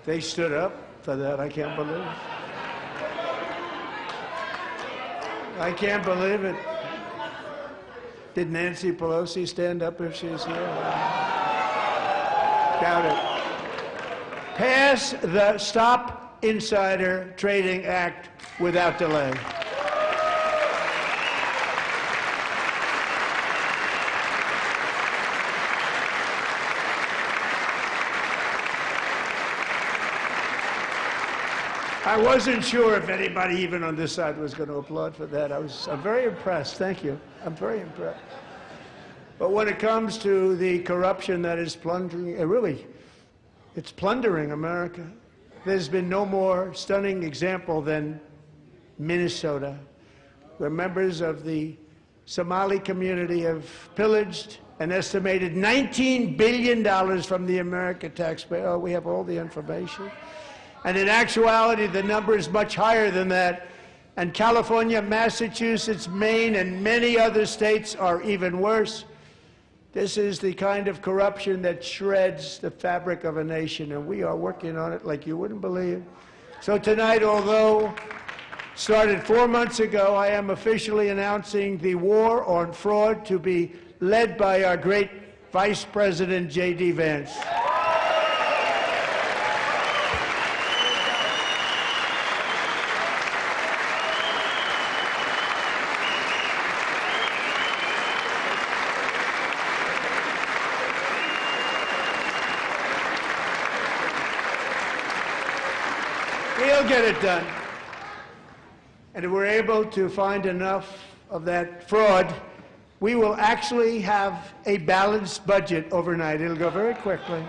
They stood up for that. I can't believe it. I can't believe it. Did Nancy Pelosi stand up if she's here? Doubt it. Pass the Stop Insider Trading Act without delay. I wasn't sure if anybody even on this side was going to applaud for that. I'm very impressed. Thank you. I'm very impressed. But when it comes to the corruption that is plundering, it's plundering America. There's been no more stunning example than Minnesota, where members of the Somali community have pillaged an estimated $19 billion from the American taxpayer. Oh, we have all the information. And in actuality, the number is much higher than that. And California, Massachusetts, Maine, and many other states are even worse. This is the kind of corruption that shreds the fabric of a nation, and we are working on it like you wouldn't believe. So tonight, although started 4 months ago, I am officially announcing the war on fraud to be led by our great Vice President J.D. Vance. We'll get it done. And if we're able to find enough of that fraud, we will actually have a balanced budget overnight. It'll go very quickly.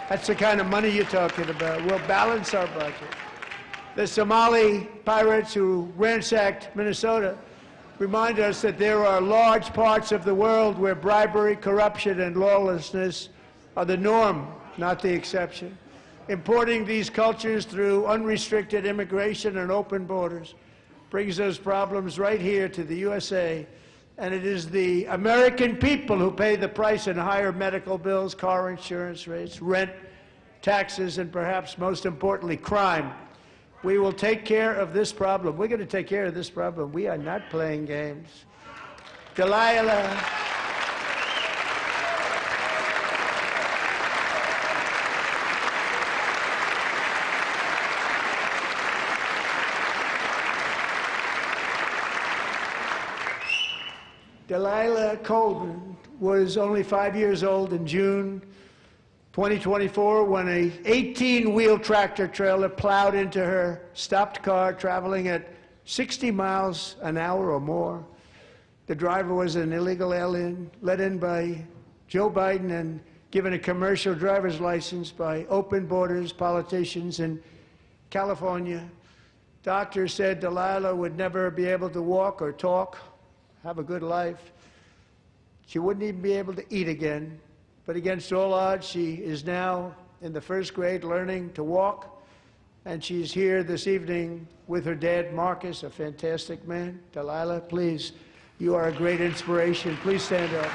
That's the kind of money you're talking about. We'll balance our budget. The Somali pirates who ransacked Minnesota remind us that there are large parts of the world where bribery, corruption, and lawlessness are the norm, not the exception. Importing these cultures through unrestricted immigration and open borders brings those problems right here to the USA. And it is the American people who pay the price in higher medical bills, car insurance rates, rent, taxes, and perhaps most importantly, crime. We will take care of this problem. We're going to take care of this problem. We are not playing games. Delilah. Delilah Coleman was only 5 years old in June 2024 when a 18-wheel tractor trailer plowed into her stopped car traveling at 60 miles an hour or more. The driver was an illegal alien let in by Joe Biden and given a commercial driver's license by open borders politicians in California. Doctors said Delilah would never be able to walk or talk, have a good life. She wouldn't even be able to eat again. But against all odds, she is now in the first grade learning to walk. And she's here this evening with her dad, Marcus, a fantastic man. Delilah, please, you are a great inspiration. Please stand up.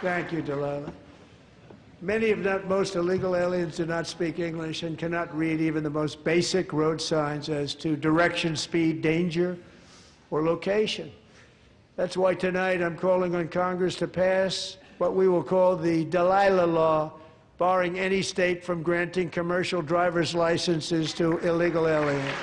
Thank you, Delilah. Many, if not most, illegal aliens do not speak English and cannot read even the most basic road signs as to direction, speed, danger, or location. That's why tonight I'm calling on Congress to pass what we will call the Delilah Law, barring any state from granting commercial driver's licenses to illegal aliens.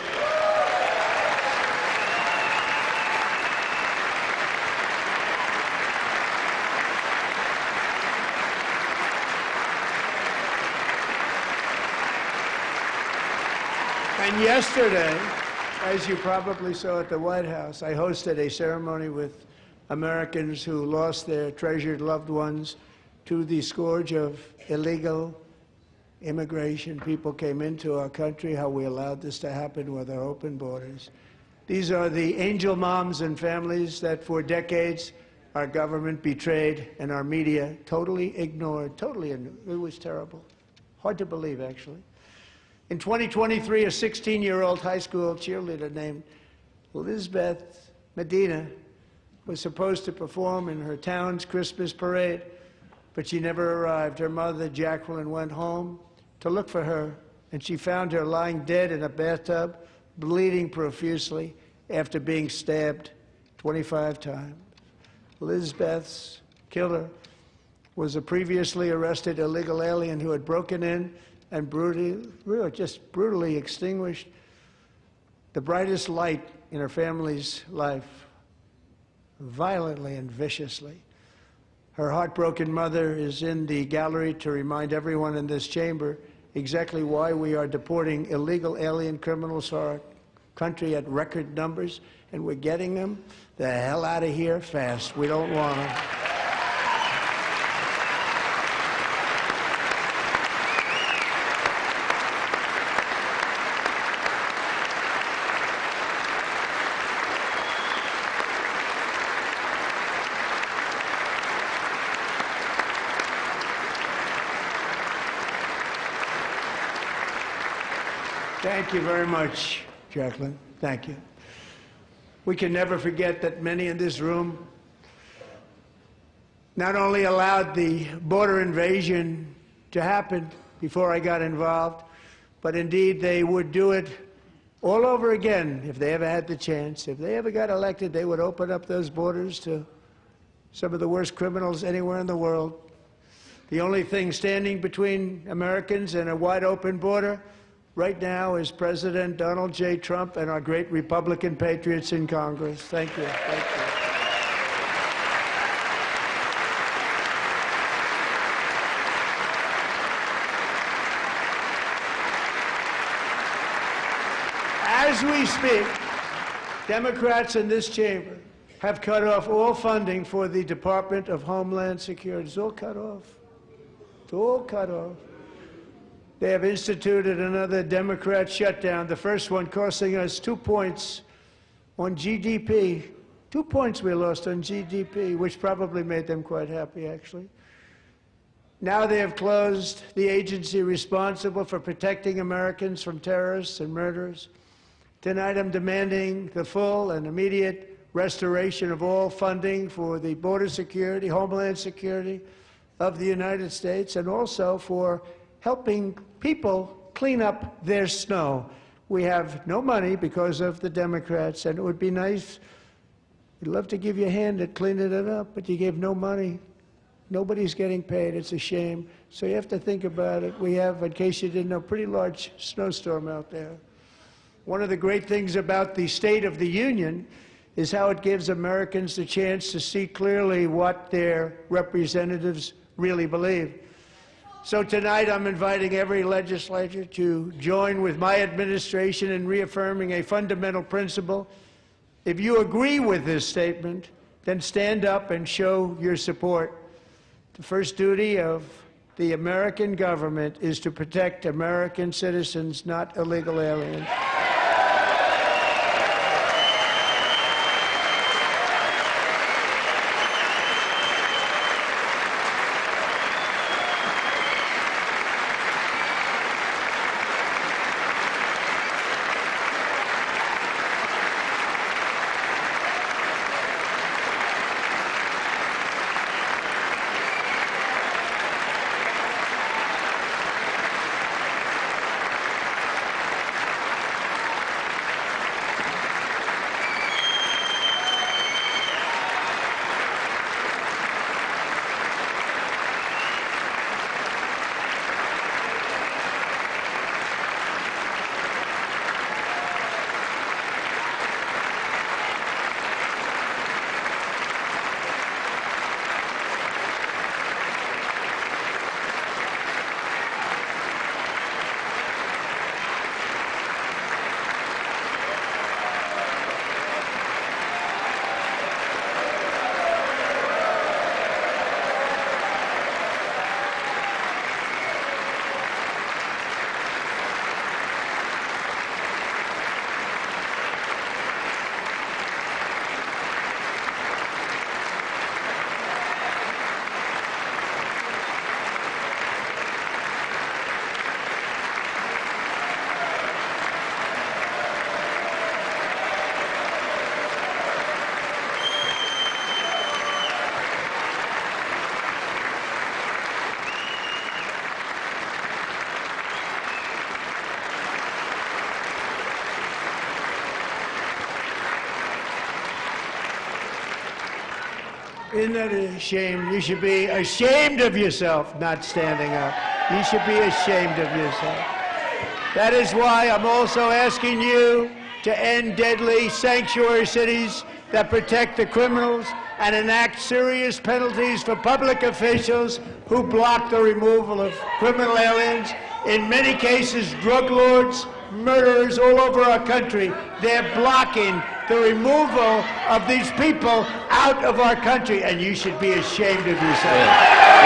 And yesterday, as you probably saw at the White House, I hosted a ceremony with Americans who lost their treasured loved ones to the scourge of illegal immigration. People came into our country, how we allowed this to happen with our open borders. These are the angel moms and families that for decades our government betrayed and our media totally ignored. It was terrible. Hard to believe, actually. In 2023, a 16-year-old high school cheerleader named Elizabeth Medina was supposed to perform in her town's Christmas parade, but she never arrived. Her mother, Jacqueline, went home to look for her, and she found her lying dead in a bathtub, bleeding profusely after being stabbed 25 times. Lizbeth's killer was a previously arrested illegal alien who had broken in and brutally extinguished the brightest light in her family's life, violently and viciously. Her heartbroken mother is in the gallery to remind everyone in this chamber exactly why we are deporting illegal alien criminals to our country at record numbers, and we're getting them the hell out of here fast. We don't want them. Thank you very much, Jacqueline. Thank you. We can never forget that many in this room not only allowed the border invasion to happen before I got involved, but indeed they would do it all over again if they ever had the chance. If they ever got elected, they would open up those borders to some of the worst criminals anywhere in the world. The only thing standing between Americans and a wide open border right now is President Donald J. Trump and our great Republican patriots in Congress. Thank you. Thank you. As we speak, Democrats in this chamber have cut off all funding for the Department of Homeland Security. It's all cut off. It's all cut off. They have instituted another Democrat shutdown, the first one costing us 2 points on GDP. 2 points we lost on GDP, which probably made them quite happy, actually. Now they have closed the agency responsible for protecting Americans from terrorists and murderers. Tonight I'm demanding the full and immediate restoration of all funding for the border security, homeland security of the United States, and also for helping people clean up their snow. We have no money because of the Democrats, and it would be nice, we'd love to give you a hand at cleaning it up, but you gave no money. Nobody's getting paid. It's a shame. So you have to think about it. We have, in case you didn't know, a pretty large snowstorm out there. One of the great things about the State of the Union is how it gives Americans the chance to see clearly what their representatives really believe. So tonight I'm inviting every legislator to join with my administration in reaffirming a fundamental principle. If you agree with this statement, then stand up and show your support. The first duty of the American government is to protect American citizens, not illegal aliens. Isn't that a shame? You should be ashamed of yourself not standing up. You should be ashamed of yourself. That is why I'm also asking you to end deadly sanctuary cities that protect the criminals and enact serious penalties for public officials who block the removal of criminal aliens. In many cases, drug lords, murderers all over our country, they're blocking the removal of these people out of our country, and you should be ashamed of yourself.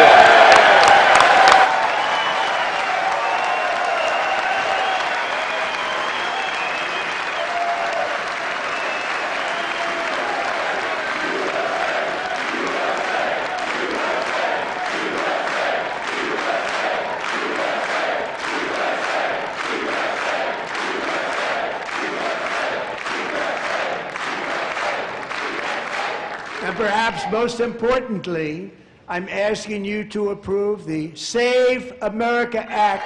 And perhaps most importantly, I'm asking you to approve the Save America Act.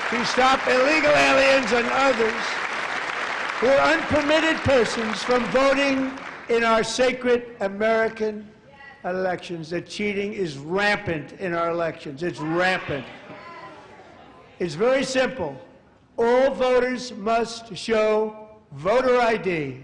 To stop illegal aliens and others who are unpermitted persons from voting in our sacred American elections. That cheating is rampant in our elections. It's rampant. It's very simple. All voters must show voter ID.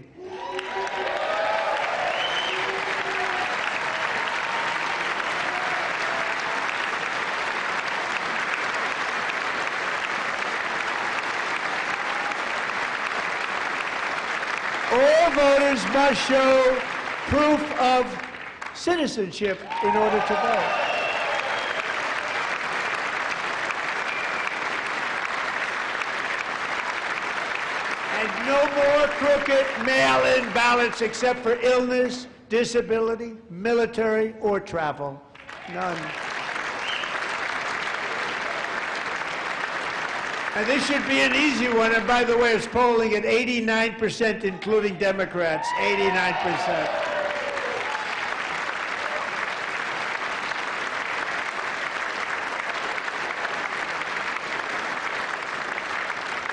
All voters must show proof of citizenship in order to vote. And no more crooked mail-in ballots except for illness, disability, military, or travel. None. And this should be an easy one. And by the way, it's polling at 89%, including Democrats. 89%.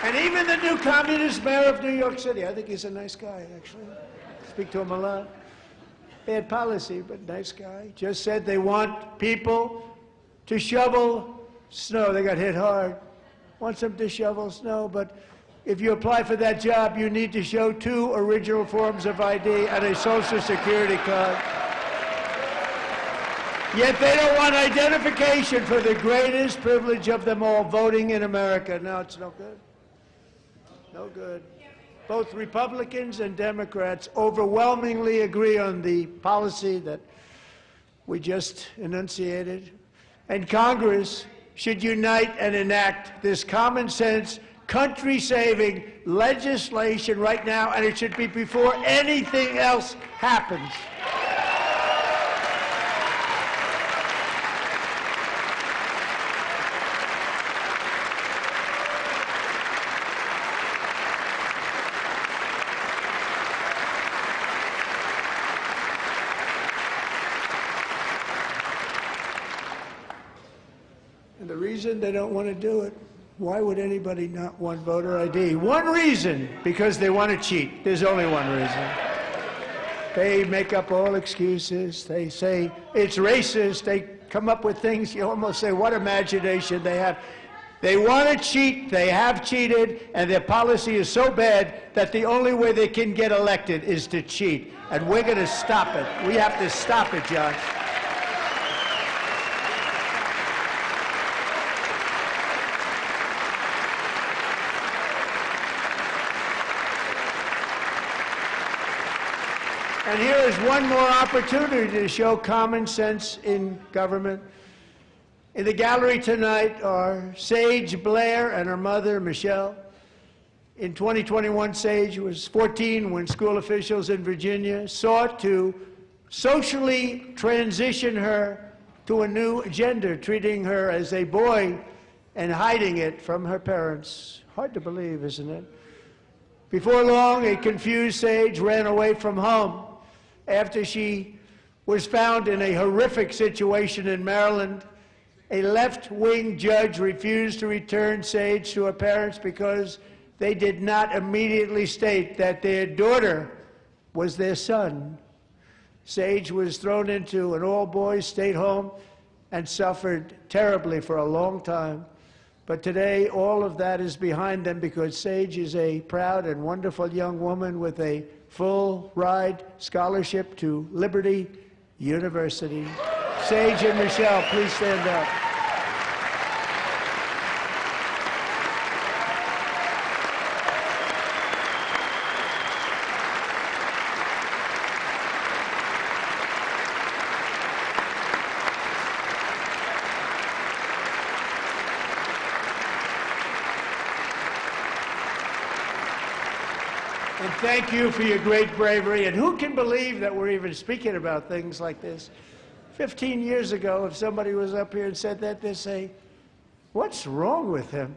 And even the new communist mayor of New York City, I think he's a nice guy, actually. Speak to him a lot. Bad policy, but nice guy. Just said they want people to shovel snow. They got hit hard. Wants them to shovel snow, but if you apply for that job, you need to show 2 original forms of ID and a Social Security card. Yet they don't want identification for the greatest privilege of them all, voting in America. No, it's no good. No good. Both Republicans and Democrats overwhelmingly agree on the policy that we just enunciated. And Congress should unite and enact this common sense, country-saving legislation right now, and it should be before anything else happens. And the reason they don't want to do it, why would anybody not want voter ID? One reason, because they want to cheat. There's only one reason. They make up all excuses. They say it's racist. They come up with things you almost say, what imagination they have. They want to cheat. They have cheated. And their policy is so bad that the only way they can get elected is to cheat. And we're going to stop it. We have to stop it, John. And here is one more opportunity to show common sense in government. In the gallery tonight are Sage Blair and her mother, Michelle. In 2021, Sage was 14 when school officials in Virginia sought to socially transition her to a new gender, treating her as a boy and hiding it from her parents. Hard to believe, isn't it? Before long, a confused Sage ran away from home after she was found in a horrific situation in Maryland A left-wing judge refused to return Sage to her parents because they did not immediately state that their daughter was their son. Sage was thrown into an all-boys state home and suffered terribly for a long time. But today, all of that is behind them because Sage is a proud and wonderful young woman with a full-ride scholarship to Liberty University. Sage and Michelle, please stand up. And thank you for your great bravery. And who can believe that we're even speaking about things like this? 15 years ago, if somebody was up here and said that, they'd say, what's wrong with him?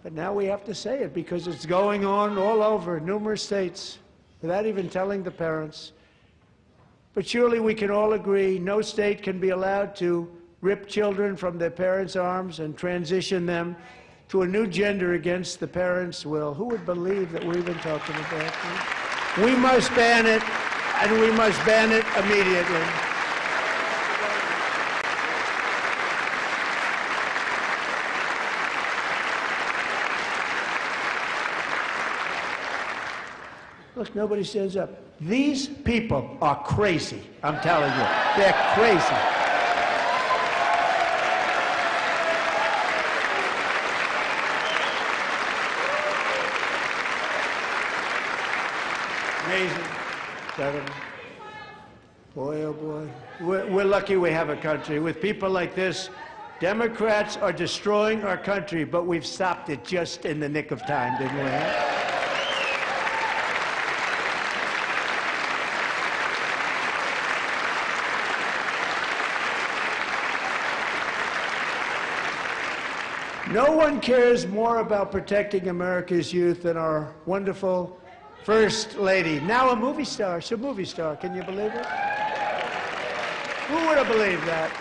But now we have to say it because it's going on all over numerous states without even telling the parents. But surely we can all agree no state can be allowed to rip children from their parents' arms and transition them to a new gender against the parents' will. Who would believe that we're even talking about this? We must ban it, and we must ban it immediately. Look, nobody stands up. These people are crazy, I'm telling you. They're crazy. Amazing. Boy, oh boy. We're lucky we have a country. With people like this, Democrats are destroying our country, but we've stopped it just in the nick of time, didn't we? No one cares more about protecting America's youth than our wonderful First Lady, now a movie star. She's a movie star. Can you believe it? Who would have believed that?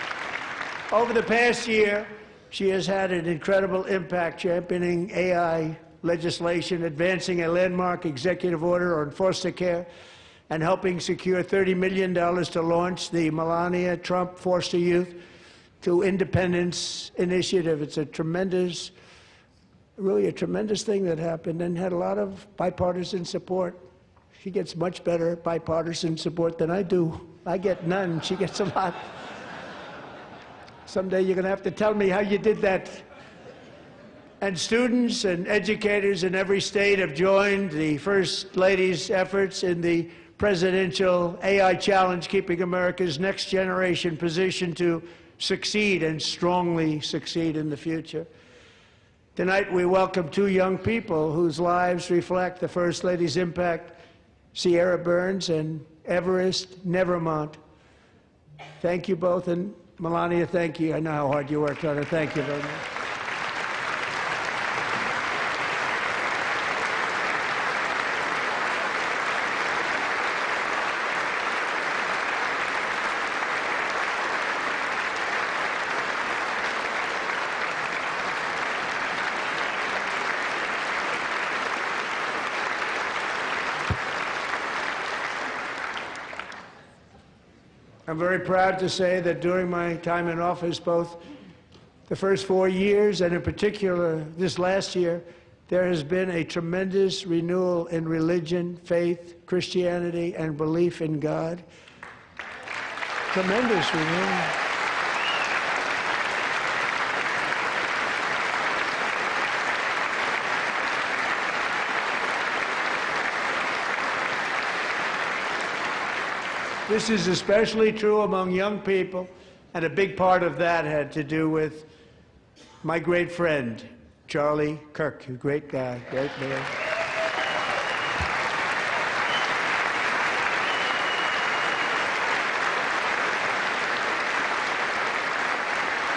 Over the past year, she has had an incredible impact championing AI legislation, advancing a landmark executive order on foster care, and helping secure $30 million to launch the Melania Trump Foster Youth to Independence Initiative. It's a tremendous, really a tremendous thing that happened and had a lot of bipartisan support. She gets much better bipartisan support than I do. I get none. She gets a lot. Someday you're going to have to tell me how you did that. And students and educators in every state have joined the First Lady's efforts in the presidential AI challenge, keeping America's next generation positioned to succeed and strongly succeed in the future. Tonight we welcome two young people whose lives reflect the First Lady's impact, Sierra Burns and Everest Nevermont. Thank you both, and Melania, thank you. I know how hard you worked on it. Thank you very much. I'm very proud to say that during my time in office, both the first 4 years and in particular this last year, there has been a tremendous renewal in religion, faith, Christianity, and belief in God. Tremendous renewal. This is especially true among young people, and a big part of that had to do with my great friend, Charlie Kirk, a great guy, great man.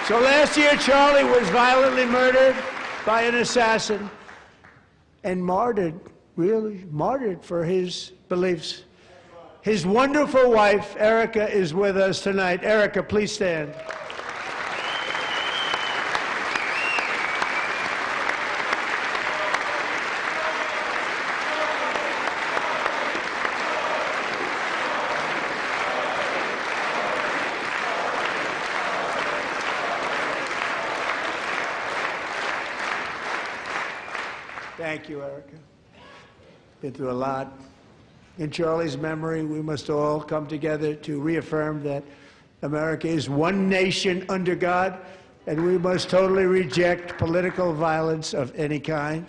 So last year, Charlie was violently murdered by an assassin and martyred, really martyred for his beliefs. His wonderful wife, Erica, is with us tonight. Erica, please stand. Thank you, Erica. Been through a lot. In Charlie's memory, we must all come together to reaffirm that America is one nation under God, and we must totally reject political violence of any kind.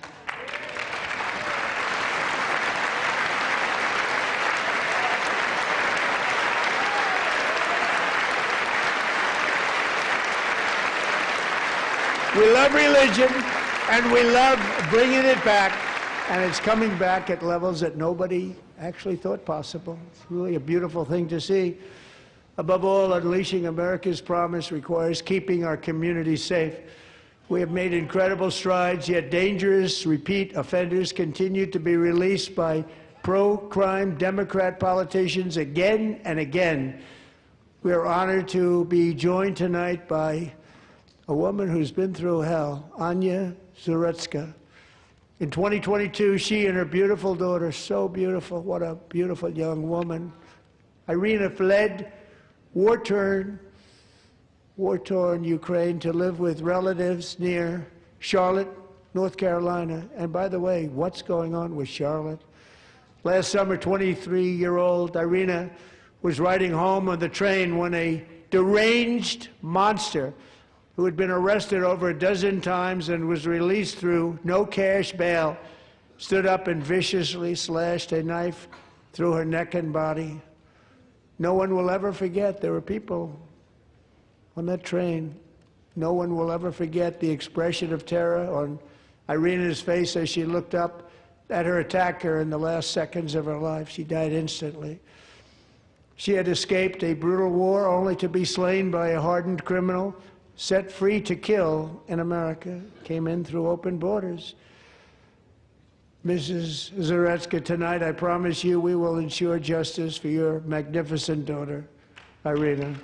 We love religion, and we love bringing it back, and it's coming back at levels that nobody actually thought possible. It's really a beautiful thing to see. Above all, unleashing America's promise requires keeping our communities safe. We have made incredible strides, yet dangerous repeat offenders continue to be released by pro-crime Democrat politicians again and again. We are honored to be joined tonight by a woman who's been through hell, Anya Zaretska. In 2022, she and her beautiful daughter, so beautiful, what a beautiful young woman, Irina, fled war-torn Ukraine to live with relatives near Charlotte, North Carolina. And by the way, what's going on with Charlotte? Last summer, 23-year-old Irina was riding home on the train when a deranged monster who had been arrested over a dozen times and was released through no cash bail, stood up and viciously slashed a knife through her neck and body. No one will ever forget. There were people on that train. No one will ever forget the expression of terror on Irina's face as she looked up at her attacker in the last seconds of her life. She died instantly. She had escaped a brutal war only to be slain by a hardened criminal set free to kill in America, came in through open borders. Mrs. Zaretska, tonight I promise you we will ensure justice for your magnificent daughter, Irina.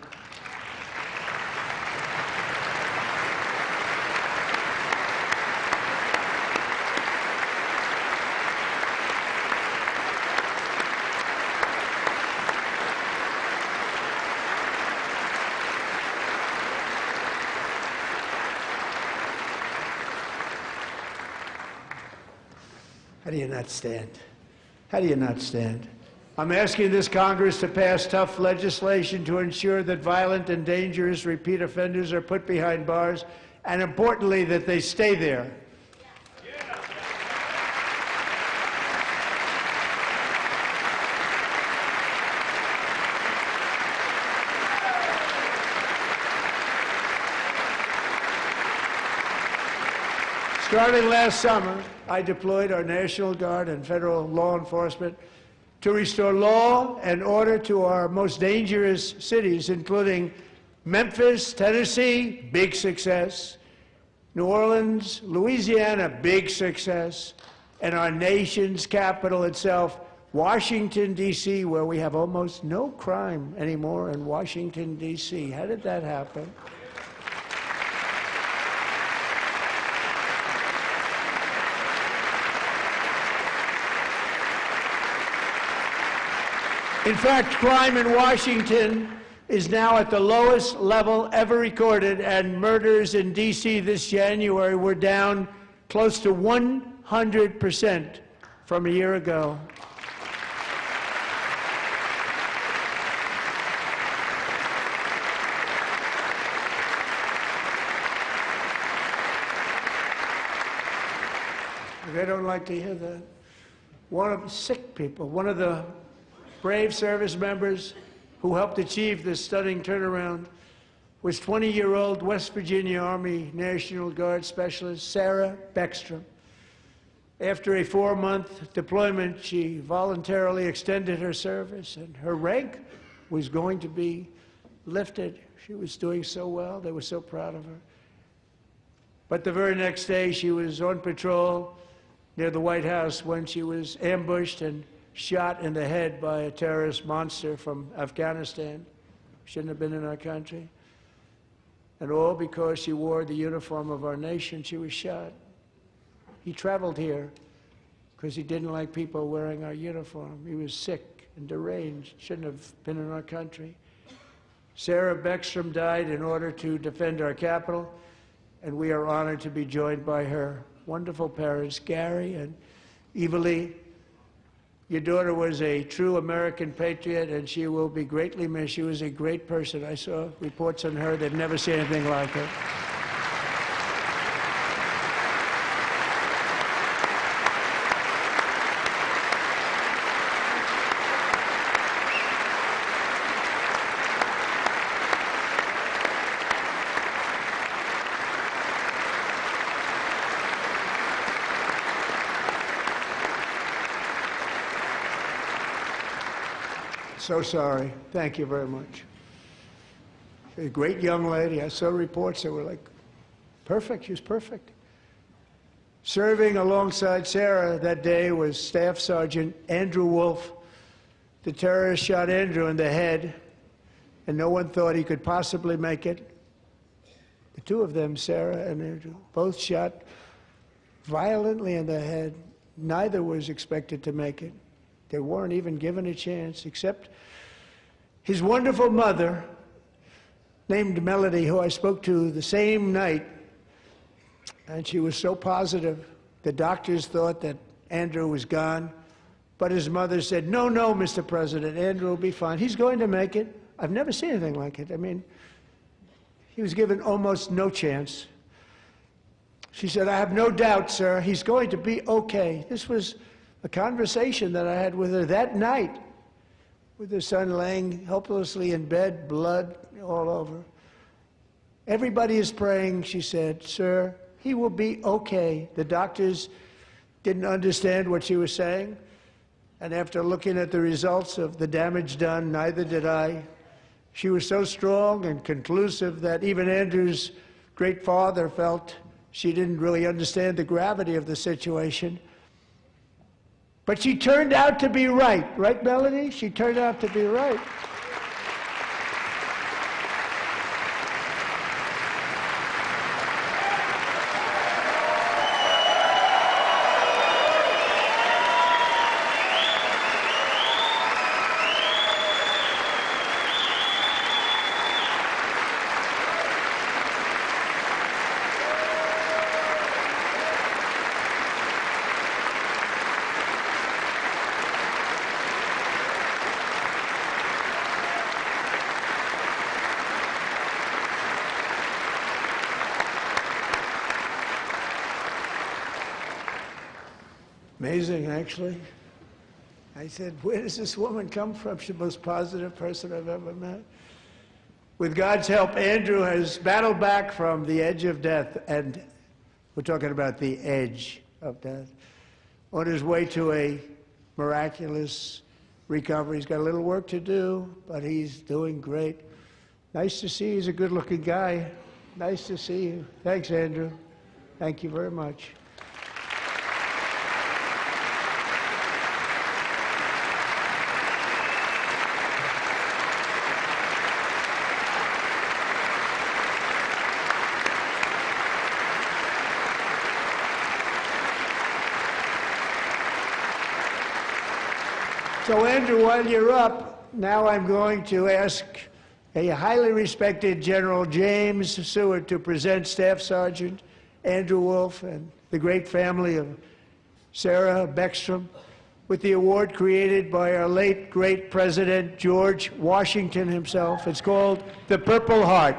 How do you not stand? How do you not stand? I'm asking this Congress to pass tough legislation to ensure that violent and dangerous repeat offenders are put behind bars, and importantly, that they stay there. Starting last summer, I deployed our National Guard and federal law enforcement to restore law and order to our most dangerous cities, including Memphis, Tennessee, big success, New Orleans, Louisiana, big success, and our nation's capital itself, Washington, D.C., where we have almost no crime anymore in Washington, D.C. How did that happen? In fact, crime in Washington is now at the lowest level ever recorded, and murders in D.C. this January were down close to 100% from a year ago. I don't like to hear that. One of the sick people, one of the brave service members who helped achieve this stunning turnaround was 20-year-old West Virginia Army National Guard Specialist Sarah Beckstrom. After a 4-month deployment, she voluntarily extended her service, and her rank was going to be lifted. She was doing so well. They were so proud of her. But the very next day, she was on patrol near the White House when she was ambushed and shot in the head by a terrorist monster from Afghanistan. Shouldn't have been in our country. And all because she wore the uniform of our nation, she was shot. He traveled here because he didn't like people wearing our uniform. He was sick and deranged, shouldn't have been in our country. Sarah Beckstrom died in order to defend our capital, and we are honored to be joined by her wonderful parents, Gary and Evalie. Your daughter was a true American patriot, and she will be greatly missed. She was a great person. I saw reports on her. They've never seen anything like her. So sorry. Thank you very much. A great young lady. I saw reports that were like, perfect. She was perfect. Serving alongside Sarah that day was Staff Sergeant Andrew Wolf. The terrorist shot Andrew in the head, and no one thought he could possibly make it. The two of them, Sarah and Andrew, both shot violently in the head. Neither was expected to make it. They weren't even given a chance, except his wonderful mother, named Melody, who I spoke to the same night, and she was so positive. The doctors thought that Andrew was gone, but his mother said, no, no, Mr. President, Andrew will be fine. He's going to make it. I've never seen anything like it. I mean, he was given almost no chance. She said, I have no doubt, sir, he's going to be okay. This was a conversation that I had with her that night, with her son laying helplessly in bed, blood all over. Everybody is praying, she said, sir, he will be okay. The doctors didn't understand what she was saying, and after looking at the results of the damage done, neither did I. She was so strong and conclusive that even Andrew's great father felt she didn't really understand the gravity of the situation. But she turned out to be right. Right, Melody? She turned out to be right. Amazing, actually. I said, where does this woman come from? She's the most positive person I've ever met. With God's help, Andrew has battled back from the edge of death, and we're talking about the edge of death, on his way to a miraculous recovery. He's got a little work to do, but he's doing great. Nice to see you. He's a good-looking guy. Nice to see you. Thanks, Andrew. Thank you very much. So, Andrew, while you're up, now I'm going to ask a highly respected General James Seward to present Staff Sergeant Andrew Wolf and the great family of Sarah Beckstrom with the award created by our late great President George Washington himself. It's called the Purple Heart.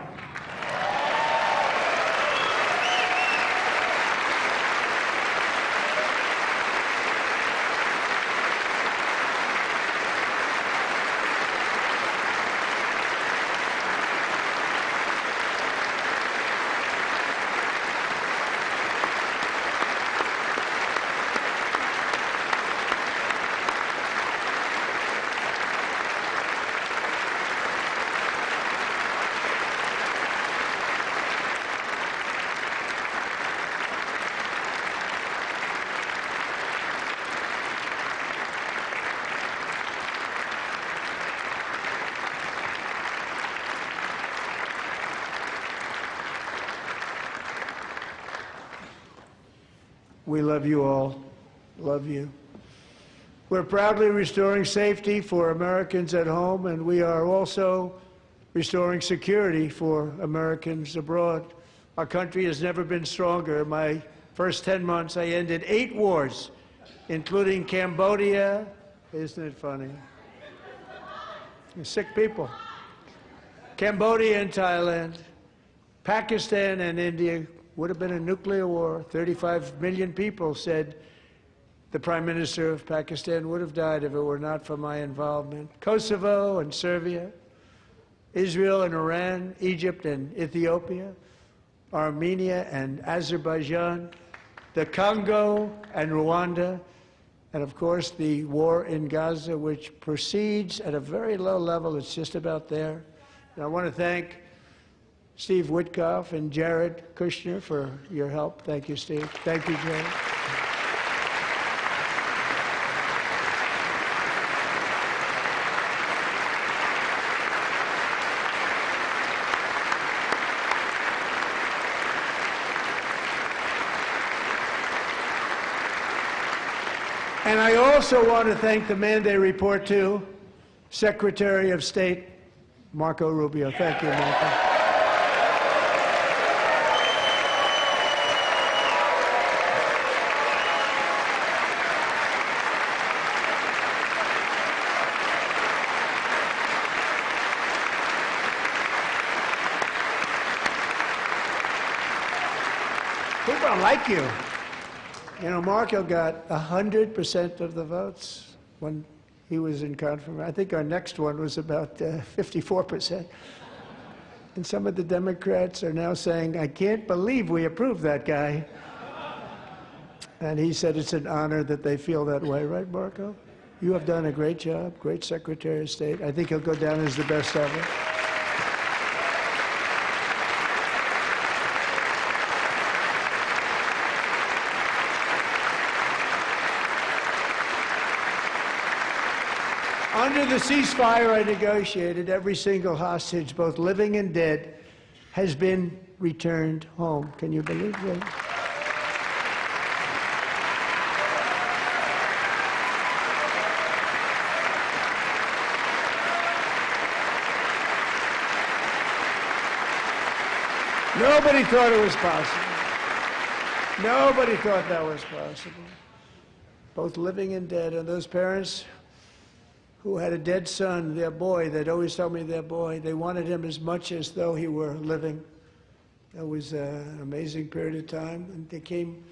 We love you all. Love you. We're proudly restoring safety for Americans at home, and we are also restoring security for Americans abroad. Our country has never been stronger. My first 10 months, I ended 8 wars, including Cambodia. Isn't it funny? Sick people. Cambodia and Thailand, Pakistan and India. Would have been a nuclear war. 35 million people said the Prime Minister of Pakistan would have died if it were not for my involvement. Kosovo and Serbia, Israel and Iran, Egypt and Ethiopia, Armenia and Azerbaijan, the Congo and Rwanda, and of course the war in Gaza, which proceeds at a very low level. It's just about there. And I want to thank Steve Witkoff and Jared Kushner for your help. Thank you, Steve. Thank you, Jared. And I also want to thank the man they report to, Secretary of State Marco Rubio. Thank you, Marco. People don't like you. You know, Marco got 100% of the votes when he was in confirmation. I think our next one was about 54%. And some of the Democrats are now saying, I can't believe we approved that guy. And he said it's an honor that they feel that way, right, Marco? You have done a great job, great Secretary of State. I think he'll go down as the best ever. Under the ceasefire I negotiated, every single hostage, both living and dead, has been returned home. Can you believe that? Nobody thought it was possible. Nobody thought that was possible. Both living and dead. And those parents who had a dead son, their boy, they'd always tell me their boy, they wanted him as much as though he were living. That was an amazing period of time. And they came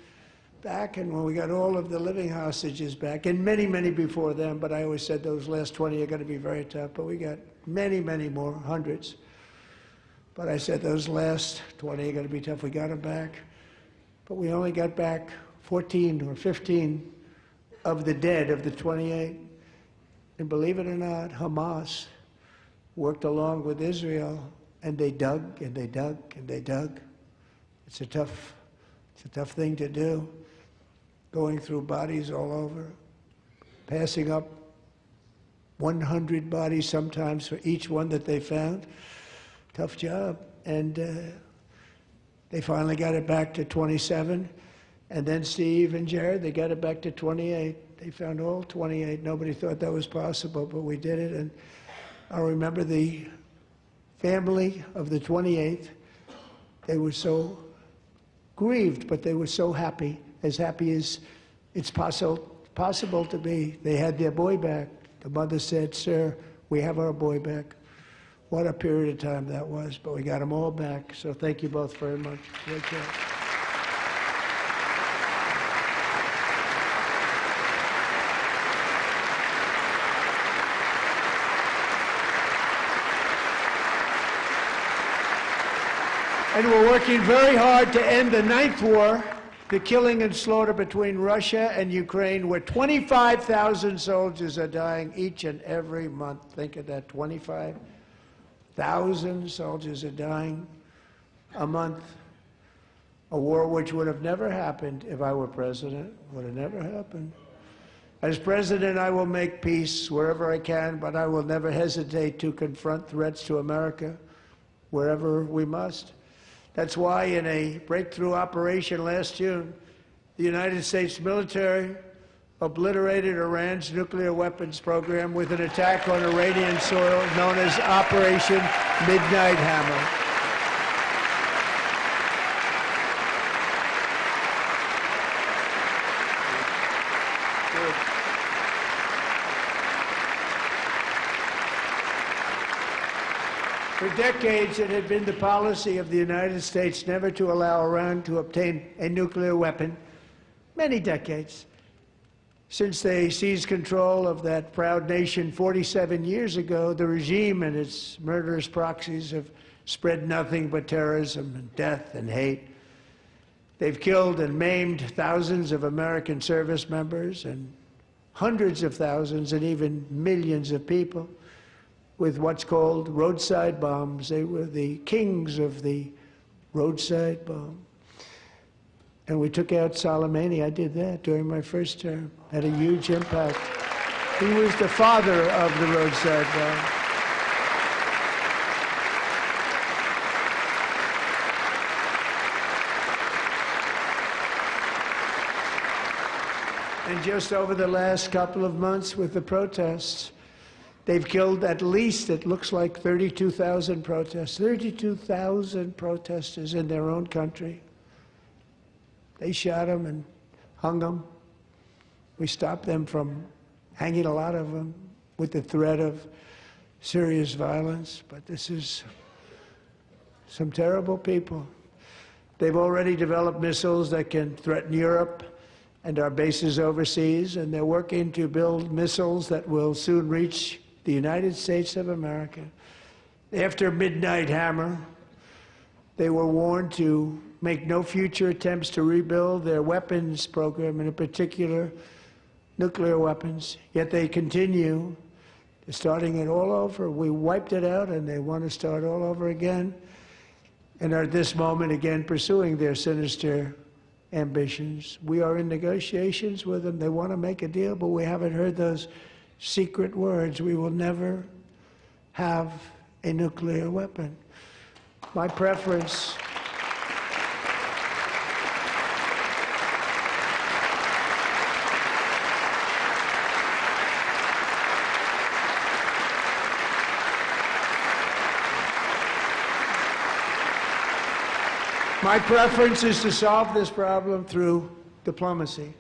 back, and when we got all of the living hostages back, and many, many before them, but I always said those last 20 are going to be very tough, but we got many, many more, hundreds. But I said those last 20 are going to be tough. We got them back. But we only got back 14 or 15 of the dead, of the 28. And believe it or not, Hamas worked along with Israel, and they dug, and they dug, and they dug. It's a tough thing to do, going through bodies all over, passing up 100 bodies sometimes for each one that they found. Tough job. And they finally got it back to 27. And then Steve and Jared, they got it back to 28. They found all 28. Nobody thought that was possible, but we did it. And I remember the family of the 28th. They were so grieved, but they were so happy as it's possible to be. They had their boy back. The mother said, "Sir, we have our boy back." What a period of time that was, but we got them all back. So thank you both very much. Great job. And we're working very hard to end the 9th war, the killing and slaughter between Russia and Ukraine, where 25,000 soldiers are dying each and every month. Think of that, 25,000 soldiers are dying a month. A war which would have never happened if I were president, would have never happened. As president, I will make peace wherever I can, but I will never hesitate to confront threats to America wherever we must. That's why in a breakthrough operation last June, the United States military obliterated Iran's nuclear weapons program with an attack on Iranian soil known as Operation Midnight Hammer. For decades, it had been the policy of the United States never to allow Iran to obtain a nuclear weapon. Many decades. Since they seized control of that proud nation 47 years ago, the regime and its murderous proxies have spread nothing but terrorism and death and hate. They've killed and maimed thousands of American service members and hundreds of thousands and even millions of people with what's called roadside bombs. They were the kings of the roadside bomb. And we took out Soleimani. I did that during my first term. Had a huge impact. He was the father of the roadside bomb. And just over the last couple of months with the protests, they've killed at least, it looks like, 32,000 protesters. 32,000 protesters in their own country. They shot them and hung them. We stopped them from hanging a lot of them with the threat of serious violence. But this is some terrible people. They've already developed missiles that can threaten Europe and our bases overseas, and they're working to build missiles that will soon reach the United States of America. After Midnight Hammer, they were warned to make no future attempts to rebuild their weapons program, and in particular, nuclear weapons. Yet they continue, starting it all over. We wiped it out, and they want to start all over again, and are at this moment again pursuing their sinister ambitions. We are in negotiations with them. They want to make a deal, but we haven't heard those secret words. We will never have a nuclear weapon. My preference is to solve this problem through diplomacy.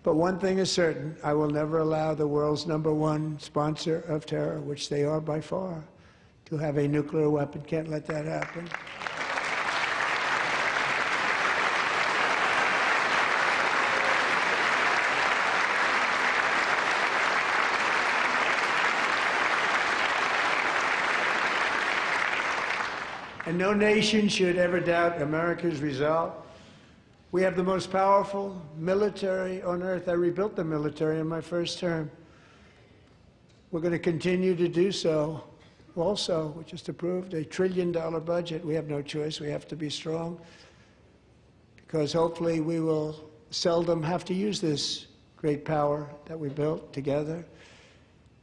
But one thing is certain, I will never allow the world's #1 sponsor of terror, which they are by far, to have a nuclear weapon. Can't let that happen. And no nation should ever doubt America's resolve. We have the most powerful military on earth. I rebuilt the military in my first term. We're going to continue to do so. Also, we just approved a $1 trillion budget. We have no choice. We have to be strong, because hopefully we will seldom have to use this great power that we built together.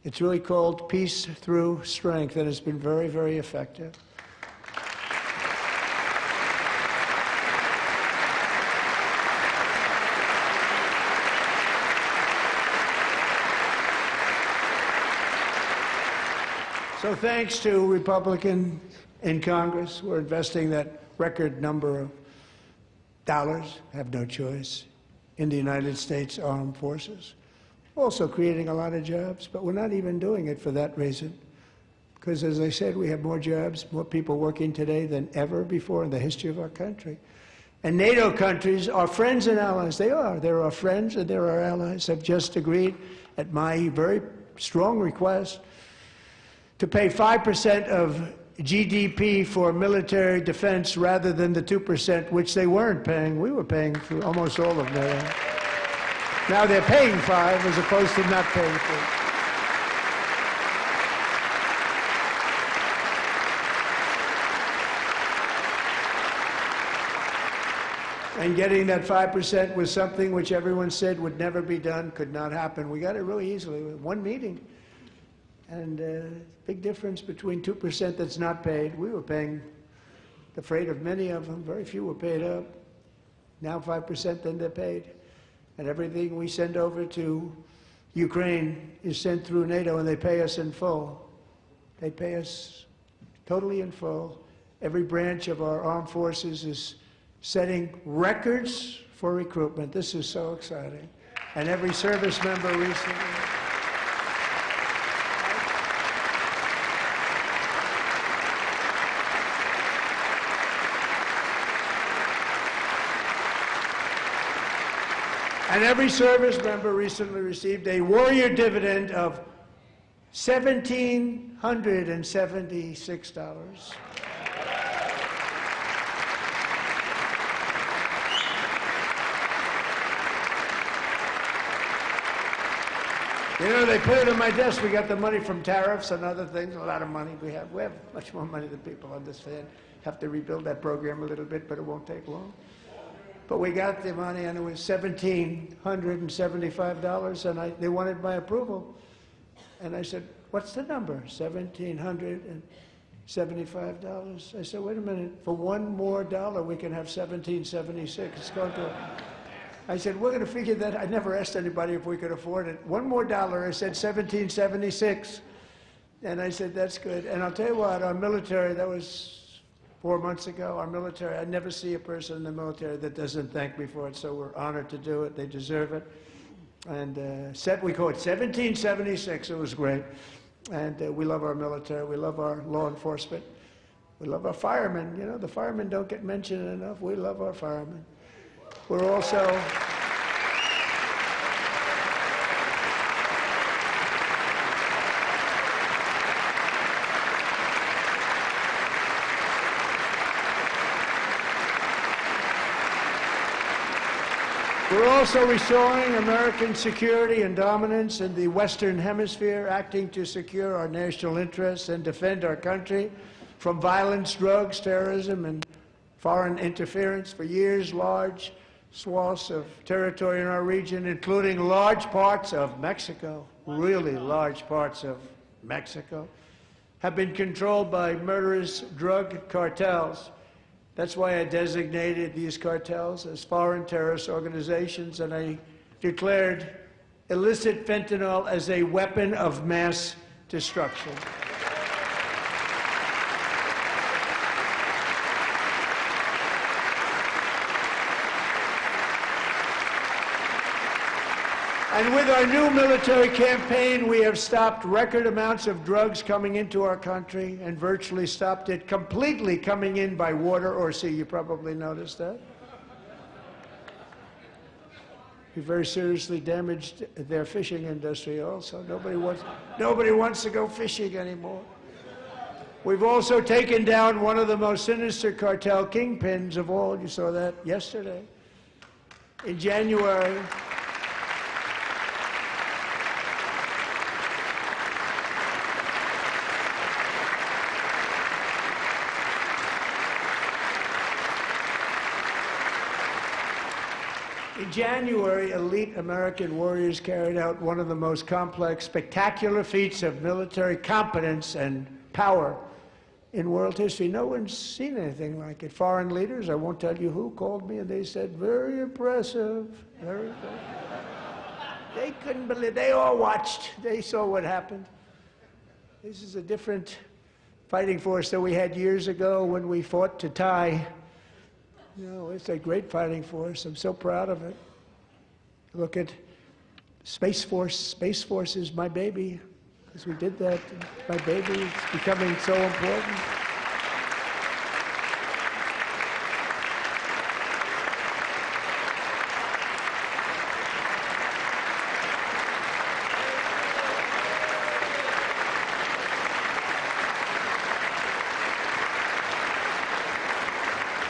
It's really called peace through strength, and it's been very, very effective. So thanks to Republicans in Congress, we're investing that record number of dollars, have no choice, in the United States Armed Forces. Also creating a lot of jobs, but we're not even doing it for that reason. Because as I said, we have more jobs, more people working today than ever before in the history of our country. And NATO countries are friends and allies. They are. They're our friends and they're our allies. Have just agreed, at my very strong request, to pay 5% of GDP for military defense rather than the 2%, which they weren't paying. We were paying for almost all of that. Now they're paying 5 as opposed to not paying 3. And getting that 5% was something which everyone said would never be done, could not happen. We got it really easily with one meeting. And big difference between 2% that's not paid. We were paying the freight of many of them. Very few were paid up. Now 5%, then they're paid. And everything we send over to Ukraine is sent through NATO, and they pay us in full. They pay us totally in full. Every branch of our armed forces is setting records for recruitment. This is so exciting. and every service member recently. And every service member recently received a warrior dividend of $1,776. You know, they put it on my desk. We got the money from tariffs and other things, a lot of money we have. We have much more money than people understand. Have to rebuild that program a little bit, but it won't take long. But we got the money, and it was $1,775, and they wanted my approval. And I said, what's the number? $1,775. I said, wait a minute, for one more dollar, we can have $1,776. It's going to... I said, we're going to figure that. I never asked anybody if we could afford it. One more dollar, I said $1,776. And I said, that's good. And I'll tell you what, our military, that was 4 months ago, our military, I never see a person in the military that doesn't thank me for it, so we're honored to do it. They deserve it. And we call it 1776. It was great. And we love our military. We love our law enforcement. We love our firemen. You know, the firemen don't get mentioned enough. We love our firemen. We're also... We're also restoring American security and dominance in the Western Hemisphere, acting to secure our national interests and defend our country from violence, drugs, terrorism, and foreign interference. For years, large swaths of territory in our region, including large parts of Mexico, really large parts of Mexico, have been controlled by murderous drug cartels. That's why I designated these cartels as foreign terrorist organizations, and I declared illicit fentanyl as a weapon of mass destruction. And with our new military campaign, we have stopped record amounts of drugs coming into our country and virtually stopped it completely coming in by water or sea. You probably noticed that. We very seriously damaged their fishing industry also. Nobody wants to go fishing anymore. We've also taken down one of the most sinister cartel kingpins of all. You saw that yesterday. In January, elite American warriors carried out one of the most complex, spectacular feats of military competence and power in world history. No one's seen anything like it. Foreign leaders, I won't tell you who, called me and they said, very impressive, very impressive. They couldn't believe, they all watched, they saw what happened. This is a different fighting force that we had years ago when we fought to tie. You know, it's a great fighting force. I'm so proud of it. Look at Space Force. Space Force is my baby, because we did that. My baby is becoming so important.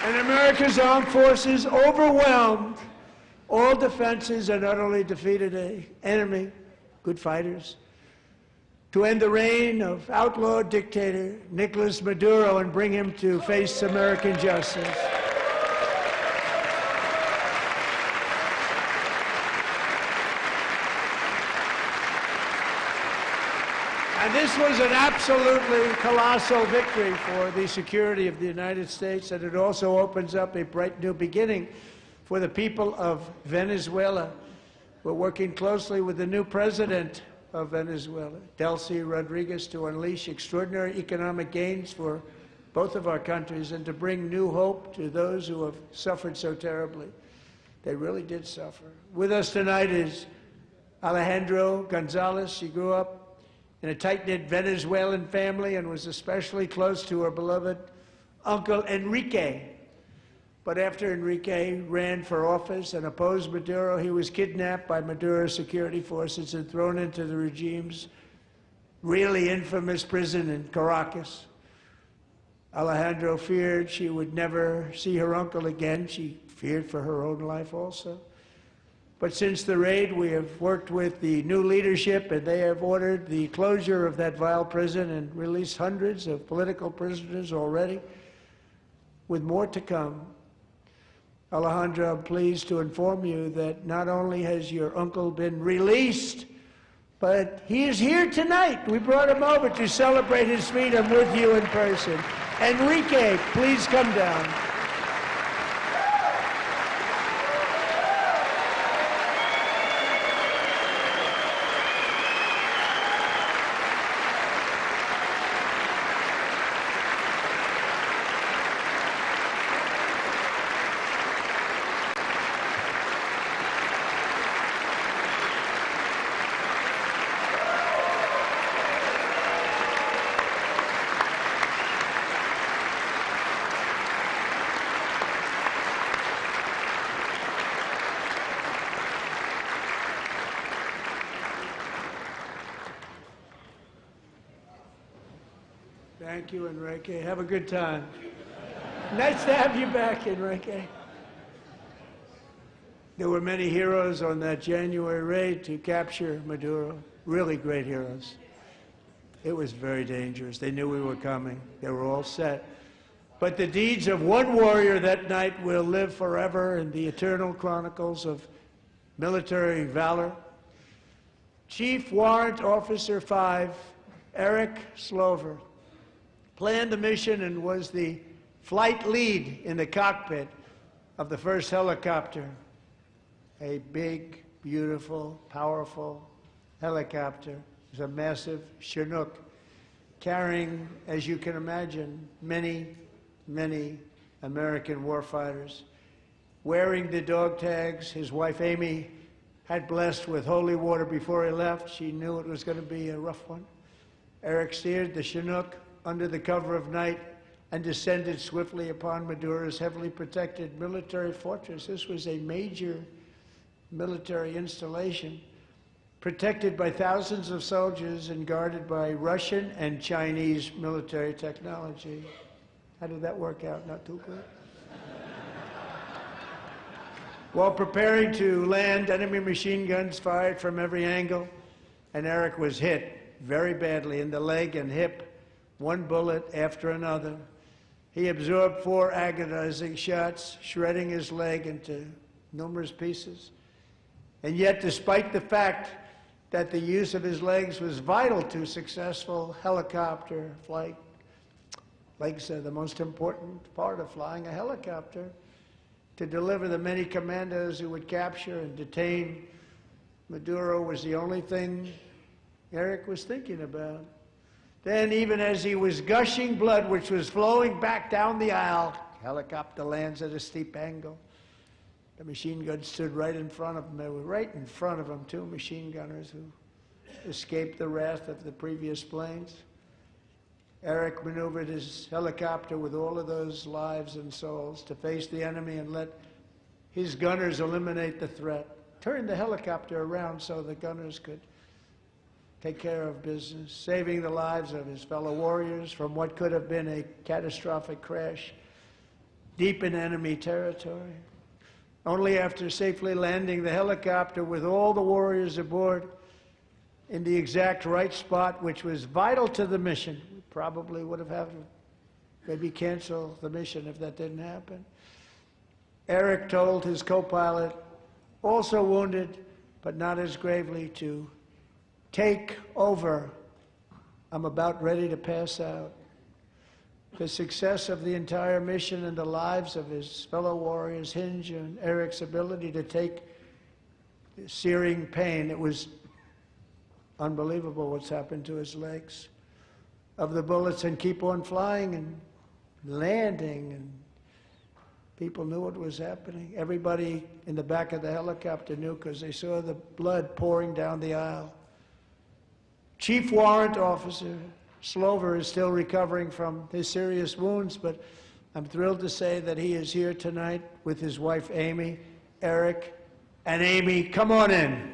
And America's armed forces overwhelmed all defenses and utterly defeated an enemy, good fighters, to end the reign of outlawed dictator Nicolas Maduro and bring him to face American justice. And this was an absolutely colossal victory for the security of the United States, and it also opens up a bright new beginning for the people of Venezuela. We're working closely with the new president of Venezuela, Delcy Rodriguez, to unleash extraordinary economic gains for both of our countries and to bring new hope to those who have suffered so terribly. They really did suffer. With us tonight is Alejandro Gonzalez, she grew up in a tight-knit Venezuelan family and was especially close to her beloved uncle Enrique. But after Enrique ran for office and opposed Maduro, he was kidnapped by Maduro's security forces and thrown into the regime's really infamous prison in Caracas. Alejandro feared she would never see her uncle again. She feared for her own life also. But since the raid, we have worked with the new leadership, and they have ordered the closure of that vile prison and released hundreds of political prisoners already, with more to come. Alejandro, I'm pleased to inform you that not only has your uncle been released, but he is here tonight. We brought him over to celebrate his freedom with you in person. Enrique, please come down. Thank you, Enrique. Have a good time. Nice to have you back, Enrique. There were many heroes on that January raid to capture Maduro. Really great heroes. It was very dangerous. They knew we were coming. They were all set. But the deeds of one warrior that night will live forever in the eternal chronicles of military valor. Chief Warrant Officer 5, Eric Slover, planned the mission and was the flight lead in the cockpit of the first helicopter, a big, beautiful, powerful helicopter. It was a massive Chinook carrying, as you can imagine, many, many American warfighters. Wearing the dog tags, his wife Amy had blessed with holy water before he left. She knew it was going to be a rough one. Eric steered the Chinook under the cover of night and descended swiftly upon Maduro's heavily protected military fortress. This was a major military installation, protected by thousands of soldiers and guarded by Russian and Chinese military technology. How did that work out? Not too good. While preparing to land, enemy machine guns fired from every angle, and Eric was hit very badly in the leg and hip, one bullet after another. He absorbed 4 agonizing shots, shredding his leg into numerous pieces. And yet, despite the fact that the use of his legs was vital to successful helicopter flight, legs are the most important part of flying a helicopter, to deliver the many commandos who would capture and detain Maduro was the only thing Eric was thinking about. Then, even as he was gushing blood, which was flowing back down the aisle, helicopter lands at a steep angle. The machine gun stood right in front of him. They were right in front of him, 2 machine gunners who escaped the wrath of the previous planes. Eric maneuvered his helicopter with all of those lives and souls to face the enemy and let his gunners eliminate the threat. Turned the helicopter around so the gunners could take care of business, saving the lives of his fellow warriors from what could have been a catastrophic crash deep in enemy territory. Only after safely landing the helicopter with all the warriors aboard in the exact right spot, which was vital to the mission. We probably would have had to maybe cancel the mission if that didn't happen. Eric told his co-pilot, also wounded, but not as gravely, to take over. I'm about ready to pass out. The success of the entire mission and the lives of his fellow warriors hinge on Eric's ability to take searing pain. It was unbelievable what's happened to his legs of the bullets and keep on flying and landing and People knew what was happening. Everybody in the back of the helicopter knew because they saw the blood pouring down the aisle. Chief Warrant Officer Slover is still recovering from his serious wounds, but I'm thrilled to say that he is here tonight with his wife, Amy, Eric, and Amy. Come on in.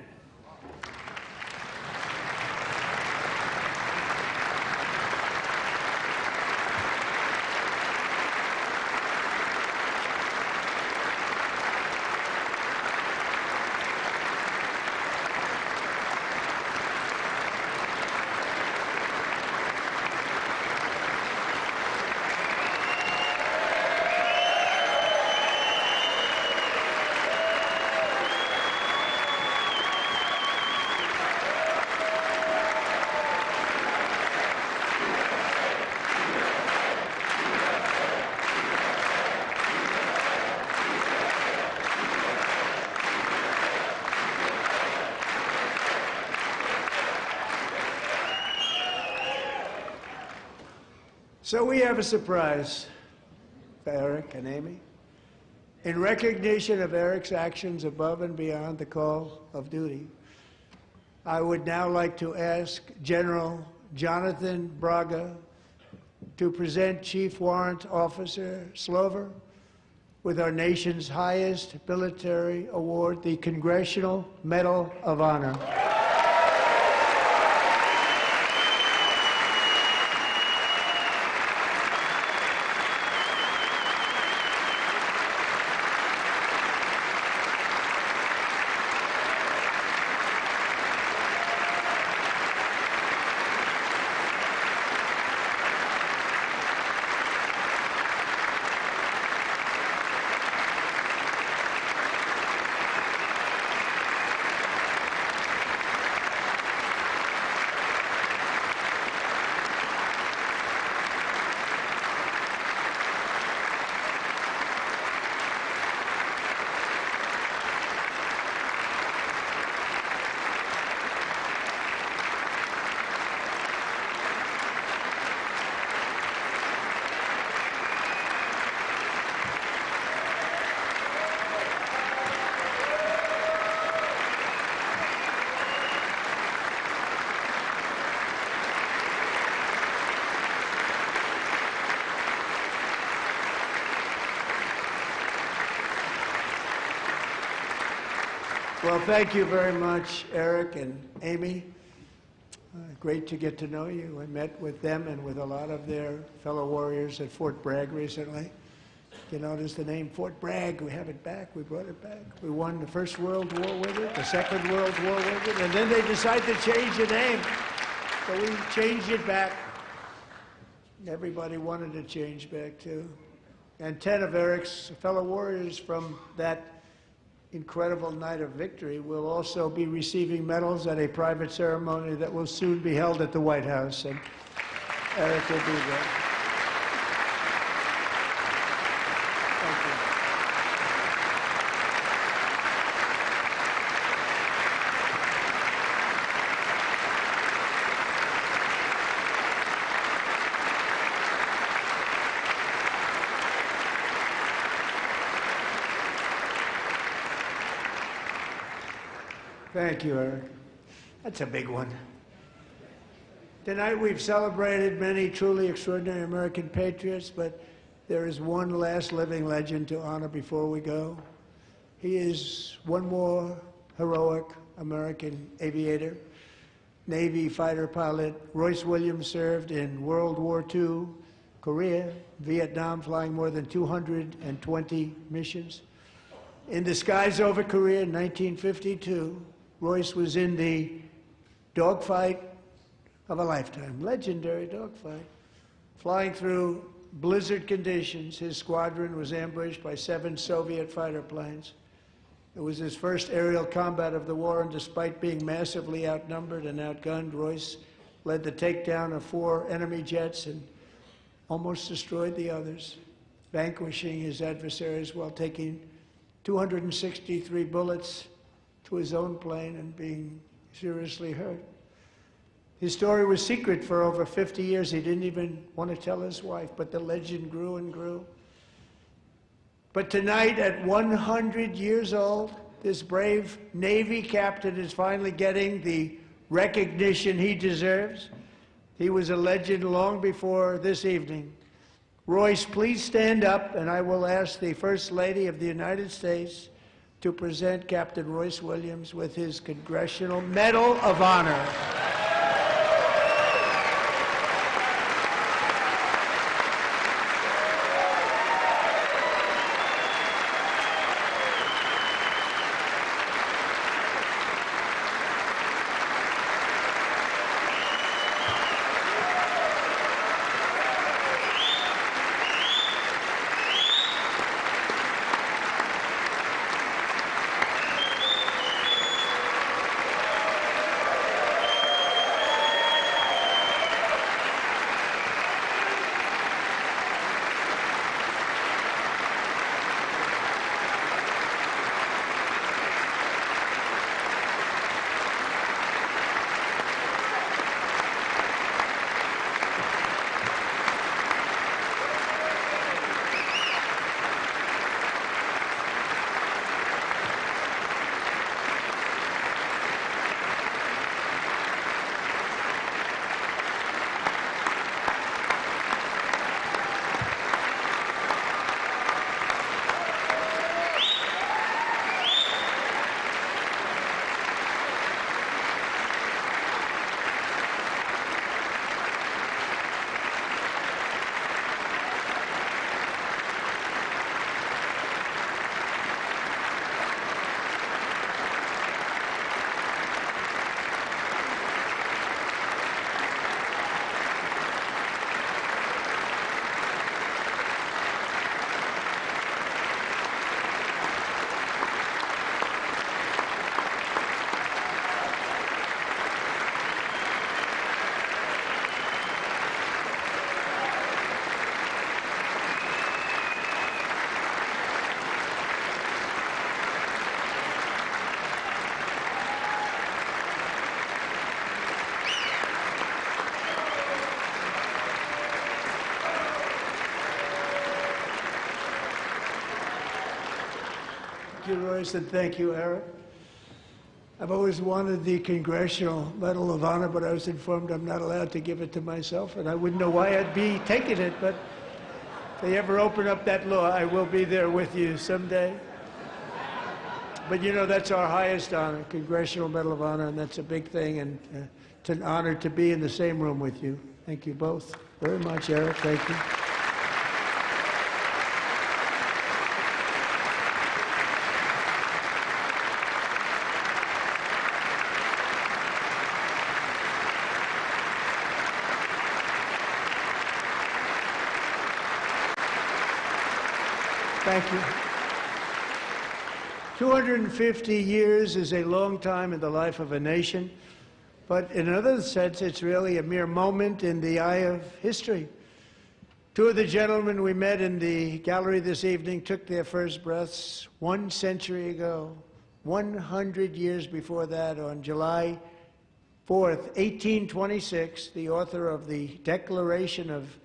So we have a surprise for Eric and Amy. In recognition of Eric's actions above and beyond the call of duty, I would now like to ask General Jonathan Braga to present Chief Warrant Officer Slover with our nation's highest military award, the Congressional Medal of Honor. Well, thank you very much, Eric and Amy. Great to get to know you. I met with them and with a lot of their fellow warriors at Fort Bragg recently. You notice the name Fort Bragg, we have it back, we brought it back. We won the First World War with it, the Second World War with it, and then they decided to change the name. So we changed it back. Everybody wanted to change back too. And 10 of Eric's fellow warriors from that incredible night of victory will also be receiving medals at a private ceremony that will soon be held at the White House, and Eric will be there. Thank you. Thank you, Eric. That's a big one. Tonight we've celebrated many truly extraordinary American patriots, but there is one last living legend to honor before we go. He is one more heroic American aviator, Navy fighter pilot. Royce Williams served in World War II, Korea, Vietnam, flying more than 220 missions. In the skies over Korea in 1952, Royce was in the dogfight of a lifetime, legendary dogfight. Flying through blizzard conditions, his squadron was ambushed by 7 Soviet fighter planes. It was his first aerial combat of the war, and despite being massively outnumbered and outgunned, Royce led the takedown of 4 enemy jets and almost destroyed the others, vanquishing his adversaries while taking 263 bullets to his own plane and being seriously hurt. His story was secret for over 50 years. He didn't even want to tell his wife, but the legend grew and grew. But tonight, at 100 years old, this brave Navy captain is finally getting the recognition he deserves. He was a legend long before this evening. Royce, please stand up, and I will ask the First Lady of the United States to present Captain Royce Williams with his Congressional Medal of Honor. Thank you, Royce, and thank you, Eric. I've always wanted the Congressional Medal of Honor, but I was informed I'm not allowed to give it to myself, and I wouldn't know why I'd be taking it, but if they ever open up that law, I will be there with you someday. But you know, that's our highest honor, Congressional Medal of Honor, and that's a big thing, and it's an honor to be in the same room with you. Thank you both very much, Eric. Thank you. Thank you. 250 years is a long time in the life of a nation, but in another sense, it's really a mere moment in the eye of history. Two of the gentlemen we met in the gallery this evening took their first breaths 1 century ago, 100 years before that, on July 4th, 1826, the author of the Declaration of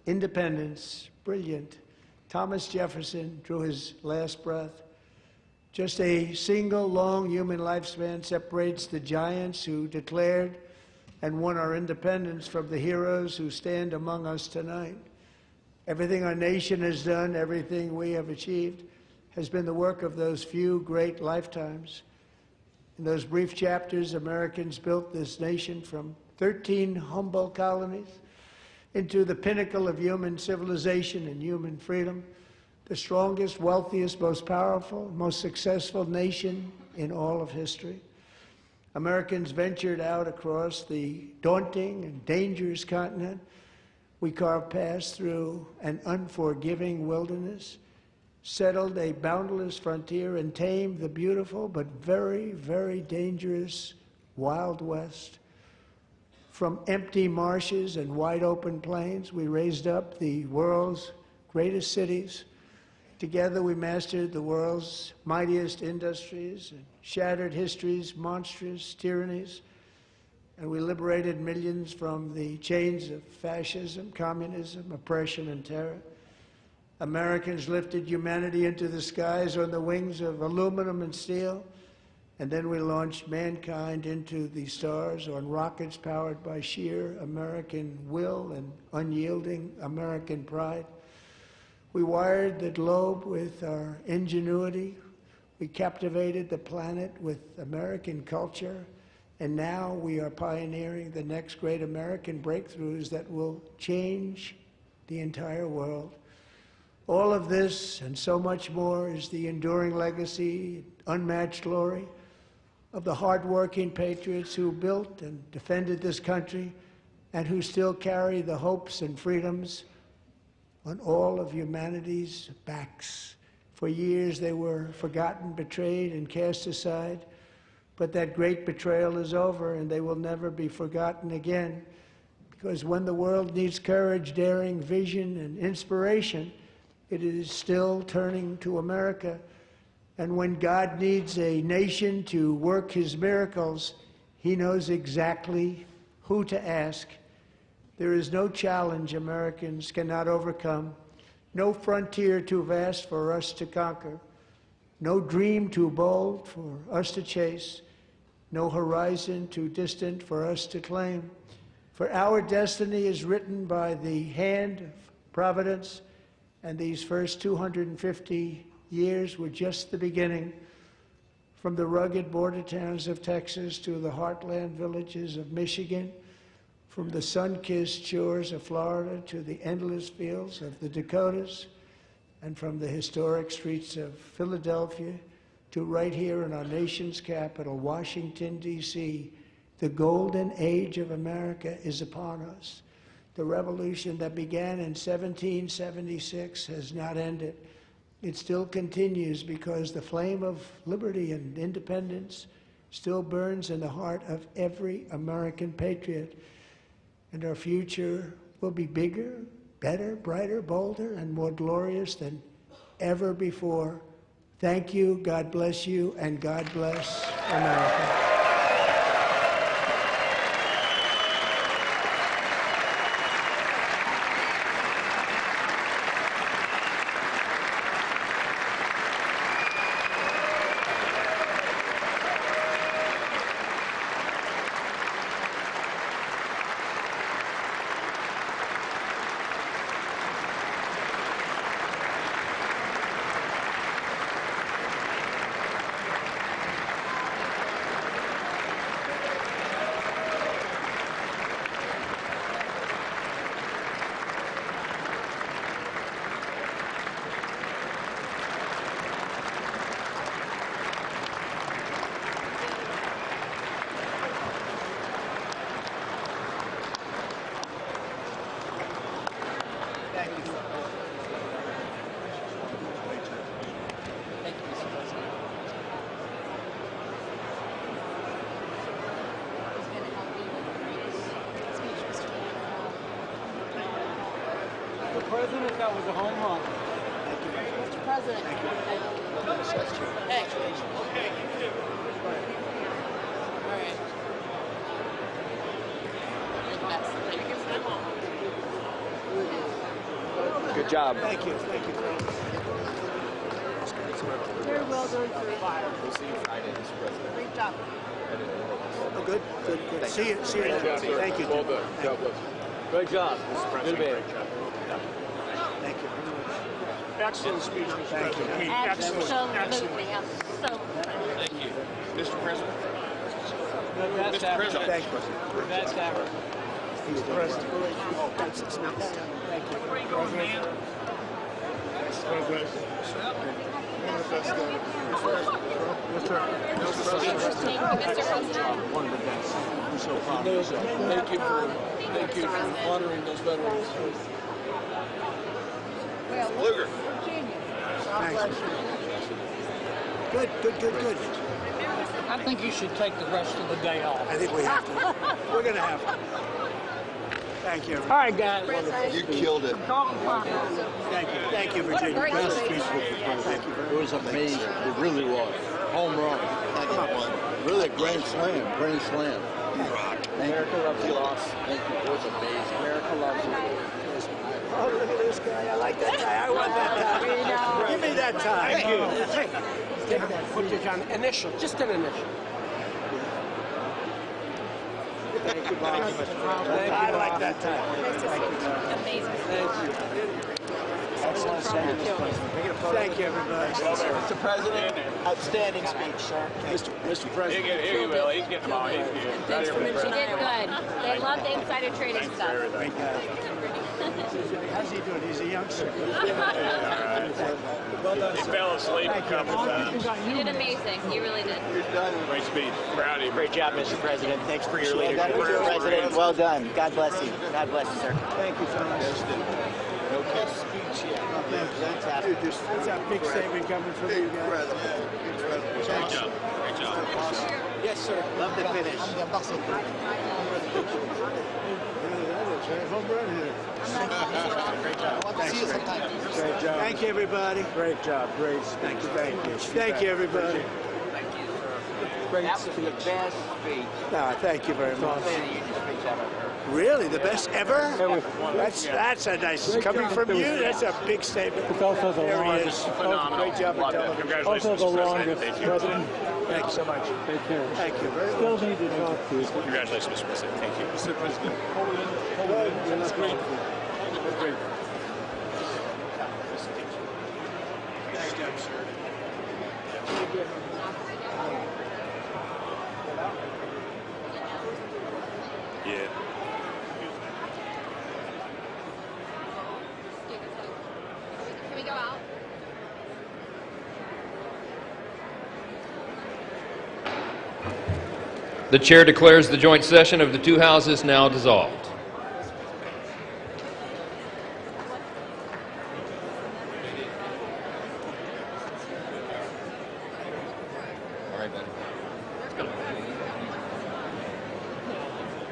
Independence, brilliant, Thomas Jefferson, drew his last breath. Just a single long human lifespan separates the giants who declared and won our independence from the heroes who stand among us tonight. Everything our nation has done, everything we have achieved, has been the work of those few great lifetimes. In those brief chapters, Americans built this nation from 13 humble colonies into the pinnacle of human civilization and human freedom, the strongest, wealthiest, most powerful, most successful nation in all of history. Americans ventured out across the daunting and dangerous continent. We carved paths through an unforgiving wilderness, settled a boundless frontier, and tamed the beautiful but very, very dangerous Wild West. From empty marshes and wide open plains, we raised up the world's greatest cities. Together we mastered the world's mightiest industries and shattered history's monstrous tyrannies. And we liberated millions from the chains of fascism, communism, oppression, and terror. Americans lifted humanity into the skies on the wings of aluminum and steel, and then we launched mankind into the stars on rockets powered by sheer American will and unyielding American pride. We wired the globe with our ingenuity. We captivated the planet with American culture. And now we are pioneering the next great American breakthroughs that will change the entire world. All of this and so much more is the enduring legacy, unmatched glory of the hardworking patriots who built and defended this country and who still carry the hopes and freedoms on all of humanity's backs. For years they were forgotten, betrayed, and cast aside. But that great betrayal is over, and they will never be forgotten again. Because when the world needs courage, daring, vision, and inspiration, it is still turning to America. And when God needs a nation to work his miracles, he knows exactly who to ask. There is no challenge Americans cannot overcome, no frontier too vast for us to conquer, no dream too bold for us to chase, no horizon too distant for us to claim. For our destiny is written by the hand of providence, and these first 250 years were just the beginning. From the rugged border towns of Texas to the heartland villages of Michigan, from the sun-kissed shores of Florida to the endless fields of the Dakotas, and from the historic streets of Philadelphia to right here in our nation's capital, Washington, D.C., the golden age of America is upon us. The revolution that began in 1776 has not ended. It still continues because the flame of liberty and independence still burns in the heart of every American patriot. And our future will be bigger, better, brighter, bolder, and more glorious than ever before. Thank you, God bless you, and God bless America. President, that was a home run. Mr. President. Hey. Okay, you too. All right. You're the best. Thank you. Good job. Thank you. Thank you. Very well done, sir. We'll see you Friday, Mr. President. Great job. Oh, good. See you. See you. Thank you. Well done. God bless you. Great job. Mr. President, great job. Thank you very much. Excellent speech, Mr. President. Absolutely. I'm so Thank you. Mr. President. Mr. President. Thank you. Best ever. Mr. President. Oh, that's it. Thank you. Where you going, man? One of the best. I'm so proud of yourself. Thank you for honoring those veterans. Luger. Thanks. Good. I think you should take the rest of the day off. I think we have to. We're going to have to. Thank you. All right, guys. You killed it. Thank you, Virginia. Great Best speech. speech. Thank you very much. It was amazing. It really was. Home run. Really a grand slam. Grand slam. Thank you. America loves you. Thank you. It was amazing. America loves you. Oh, look at this guy. I like that guy. I want that tie. Give me that tie. Thank you. Take that. Put it on initial, just an initial. Thank you, boss. I like that tie. Amazing. Thank you. Excellent. Thank you, everybody. Mr. President, outstanding speech, sir. Mr. President. Here you will. He's getting them all. He's good. Thanks for mentioning. He did good. They love the insider trading stuff. Great guy. How's he doing? He's a youngster. He fell asleep a couple times. You did amazing. You really did. Great speech. Proud of you. Great job, Mr. President. Thanks for your leadership. Mr. President, well done. God bless you. God bless you, sir. Thank you, fellas. No best speech yet. Fantastic. That's a big statement coming from you guys. Incredible. Great job. Great job. Yes, sir. Love the finish. Home run here. Great job. Great job. Thank you, everybody. Great job. Great. Thank you. Thank you, everybody. That was the best speech. No, thank you very much. Really, the best ever? That's a nice coming from you. That's a big statement. It's also the longest. Great job on television. Congratulations, also the longest, President. Thank you so much. Take care. Thank you very much. Still need to talk to you. Congratulations, Mr. President. Thank you. Mr. President. That's great. That's great. Nice job, sir. Yeah. Can we go out? The chair declares the joint session of the two houses now dissolved. All right, then. Let's go.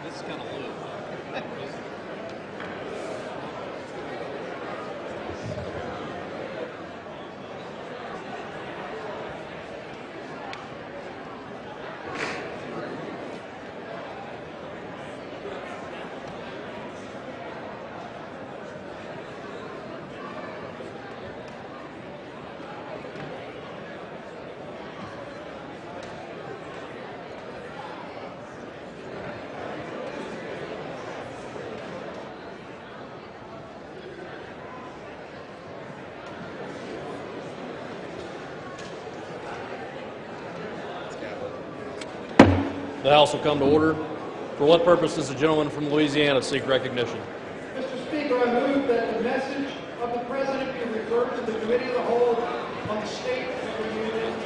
This is kind of low. The House will come to order. For what purpose does the gentleman from Louisiana seek recognition? Mr. Speaker, I move that the message of the President be referred to the Committee of the Whole on the State of the Union and the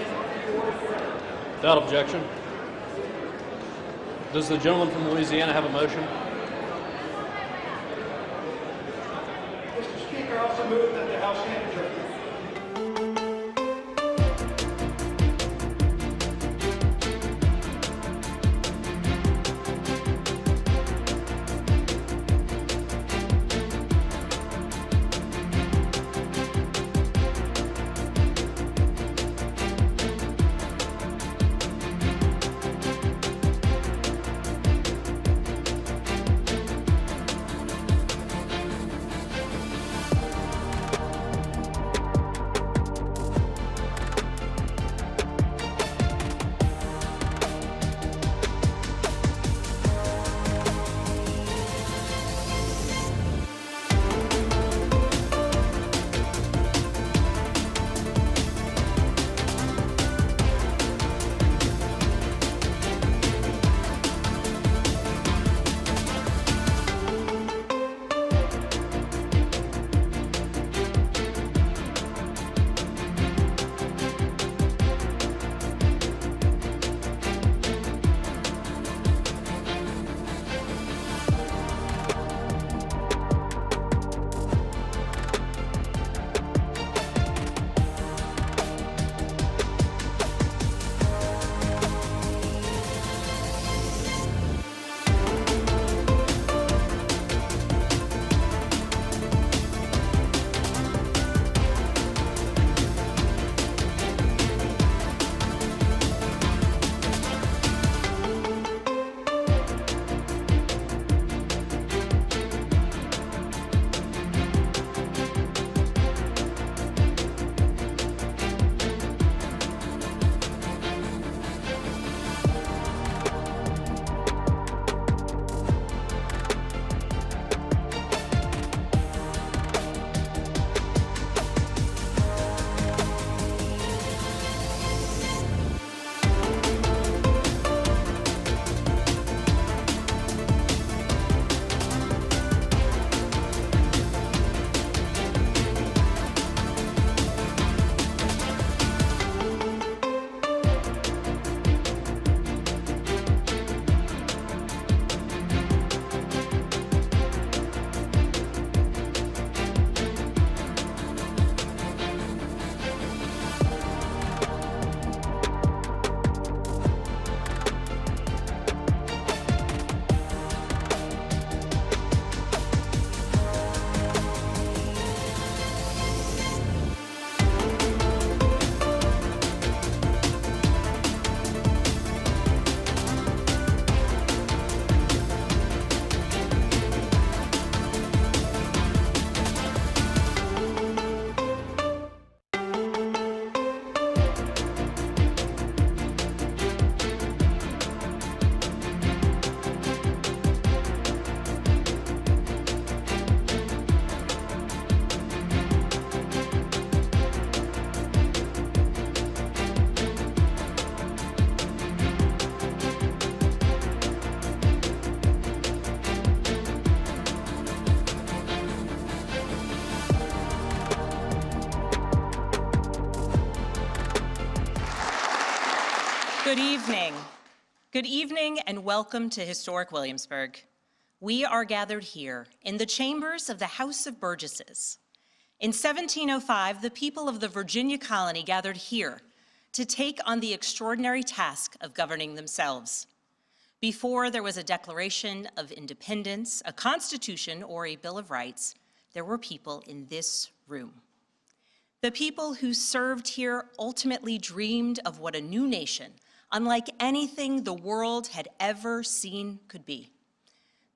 Board of Directors. Without objection. Does the gentleman from Louisiana have a motion? Mr. Speaker, I also move that the House stand adjourned. evening. Good evening and welcome to historic Williamsburg. We are gathered here in the chambers of the House of Burgesses. In 1705, the people of the Virginia colony gathered here to take on the extraordinary task of governing themselves. Before there was a Declaration of Independence, a Constitution, or a Bill of Rights, there were people in this room. The people who served here ultimately dreamed of what a new nation, unlike anything the world had ever seen, could be.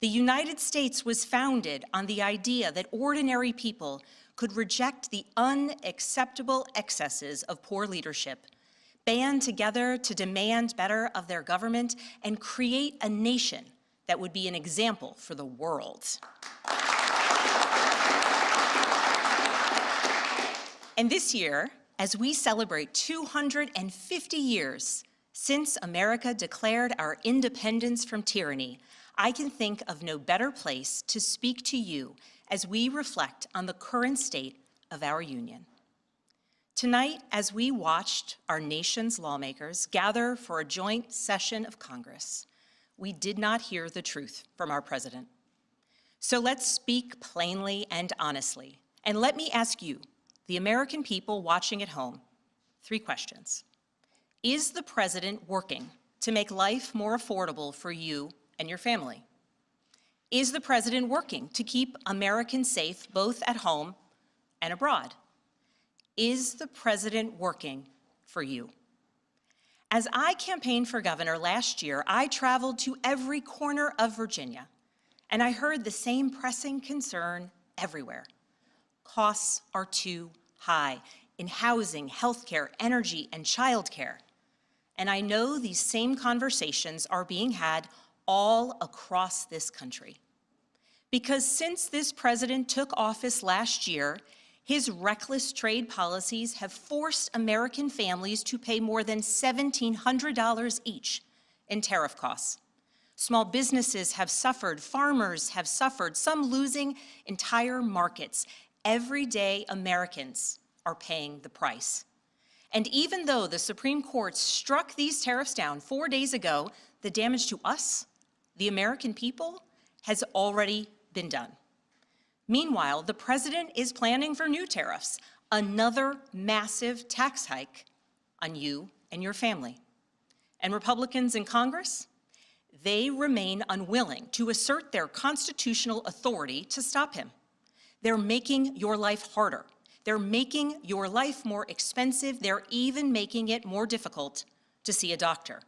The United States was founded on the idea that ordinary people could reject the unacceptable excesses of poor leadership, band together to demand better of their government, and create a nation that would be an example for the world. And this year, as we celebrate 250 years since America declared our independence from tyranny, I can think of no better place to speak to you as we reflect on the current state of our union. Tonight, as we watched our nation's lawmakers gather for a joint session of Congress, we did not hear the truth from our president. So let's speak plainly and honestly, and let me ask you, the American people watching at home, 3 questions. Is the president working to make life more affordable for you and your family? Is the president working to keep Americans safe both at home and abroad? Is the president working for you? As I campaigned for governor last year, I traveled to every corner of Virginia, and I heard the same pressing concern everywhere. Costs are too high in housing, healthcare, energy, and childcare. And I know these same conversations are being had all across this country. Because since this president took office last year, his reckless trade policies have forced American families to pay more than $1,700 each in tariff costs. Small businesses have suffered, farmers have suffered, some losing entire markets. Everyday Americans are paying the price. And even though the Supreme Court struck these tariffs down 4 days ago, the damage to us, the American people, has already been done. Meanwhile, the president is planning for new tariffs, another massive tax hike on you and your family. And Republicans in Congress, they remain unwilling to assert their constitutional authority to stop him. They're making your life harder. They're making your life more expensive. They're even making it more difficult to see a doctor.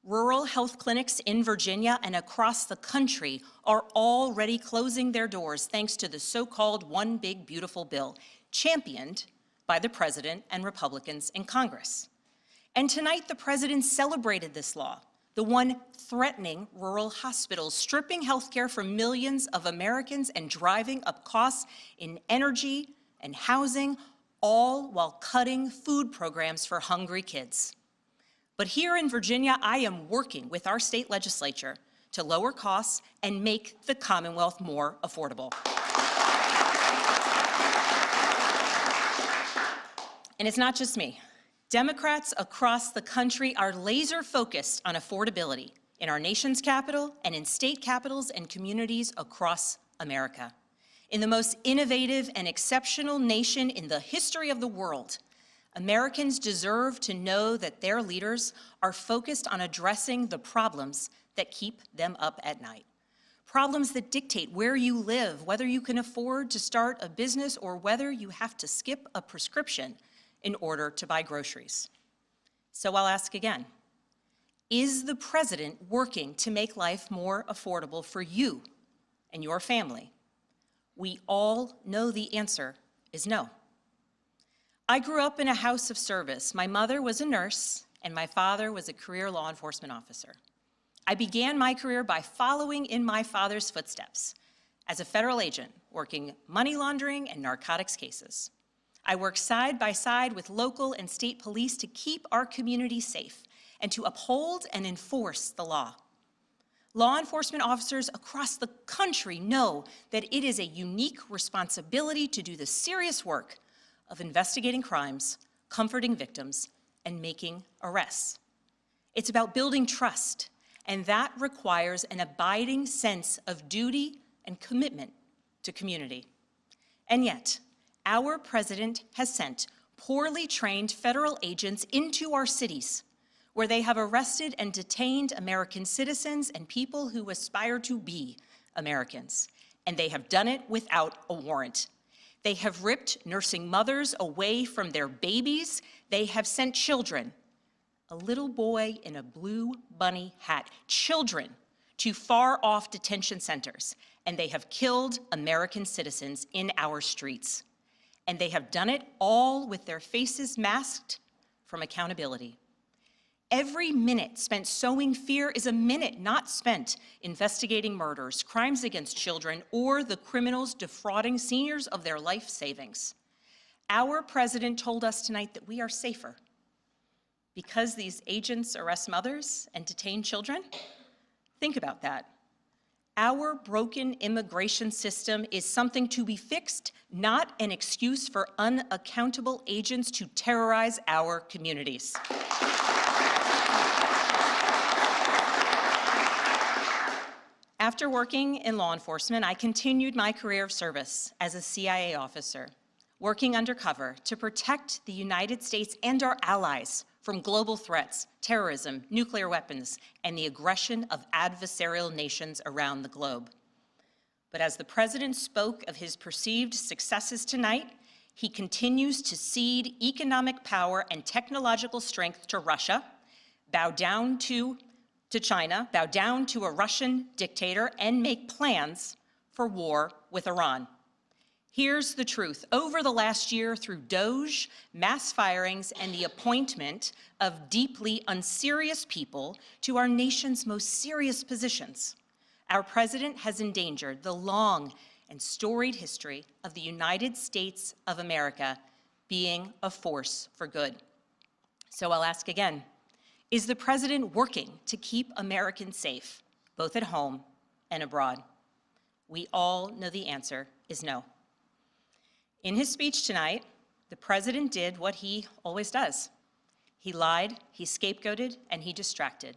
Rural health clinics in Virginia and across the country are already closing their doors thanks to the so-called One Big Beautiful Bill, championed by the president and Republicans in Congress. And tonight, the president celebrated this law, the one threatening rural hospitals, stripping health care from millions of Americans and driving up costs in energy and housing, all while cutting food programs for hungry kids. But here in Virginia, I am working with our state legislature to lower costs and make the Commonwealth more affordable. And it's not just me. Democrats across the country are laser focused on affordability in our nation's capital and in state capitals and communities across America. In the most innovative and exceptional nation in the history of the world, Americans deserve to know that their leaders are focused on addressing the problems that keep them up at night. Problems that dictate where you live, whether you can afford to start a business or whether you have to skip a prescription in order to buy groceries. So I'll ask again, is the president working to make life more affordable for you and your family? We all know the answer is no. I grew up in a house of service. My mother was a nurse, and my father was a career law enforcement officer. I began my career by following in my father's footsteps as a federal agent, working money laundering and narcotics cases. I worked side by side with local and state police to keep our community safe and to uphold and enforce the law. Law enforcement officers across the country know that it is a unique responsibility to do the serious work of investigating crimes, comforting victims, and making arrests. It's about building trust, and that requires an abiding sense of duty and commitment to community. And yet, our president has sent poorly trained federal agents into our cities, where they have arrested and detained American citizens and people who aspire to be Americans. And they have done it without a warrant. They have ripped nursing mothers away from their babies. They have sent children, a little boy in a blue bunny hat, children to far-off detention centers, and they have killed American citizens in our streets. And they have done it all with their faces masked from accountability. Every minute spent sowing fear is a minute not spent investigating murders, crimes against children, or the criminals defrauding seniors of their life savings. Our president told us tonight that we are safer because these agents arrest mothers and detain children. Think about that. Our broken immigration system is something to be fixed, not an excuse for unaccountable agents to terrorize our communities. After working in law enforcement, I continued my career of service as a CIA officer, working undercover to protect the United States and our allies from global threats, terrorism, nuclear weapons, and the aggression of adversarial nations around the globe. But as the president spoke of his perceived successes tonight, he continues to cede economic power and technological strength to Russia, bow down to China, bow down to a Russian dictator, and make plans for war with Iran. Here's the truth. Over the last year, through DOGE, mass firings, and the appointment of deeply unserious people to our nation's most serious positions, our president has endangered the long and storied history of the United States of America being a force for good. So I'll ask again, is the president working to keep Americans safe, both at home and abroad? We all know the answer is no. In his speech tonight, the president did what he always does. He lied, he scapegoated, and he distracted.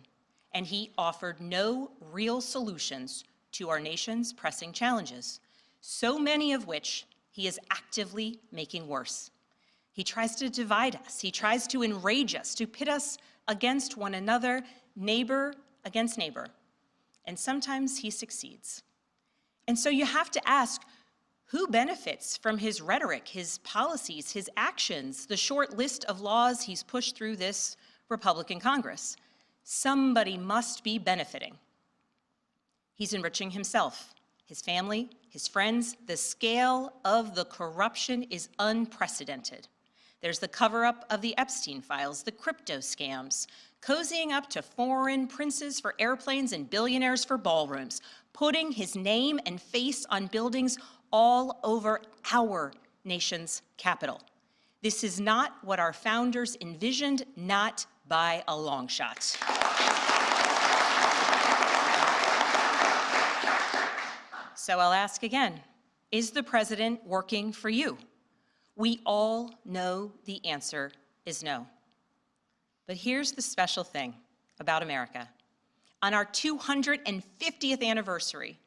And he offered no real solutions to our nation's pressing challenges, so many of which he is actively making worse. He tries to divide us. He tries to enrage us, to pit us against one another, neighbor against neighbor. And sometimes he succeeds. And so you have to ask, who benefits from his rhetoric, his policies, his actions, the short list of laws he's pushed through this Republican Congress? Somebody must be benefiting. He's enriching himself, his family, his friends. The scale of the corruption is unprecedented. There's the cover-up of the Epstein files, the crypto scams, cozying up to foreign princes for airplanes and billionaires for ballrooms, putting his name and face on buildings all over our nation's capital. This is not what our founders envisioned, not by a long shot. So I'll ask again, is the president working for you? We all know the answer is no. But here's the special thing about America. On our 250th anniversary,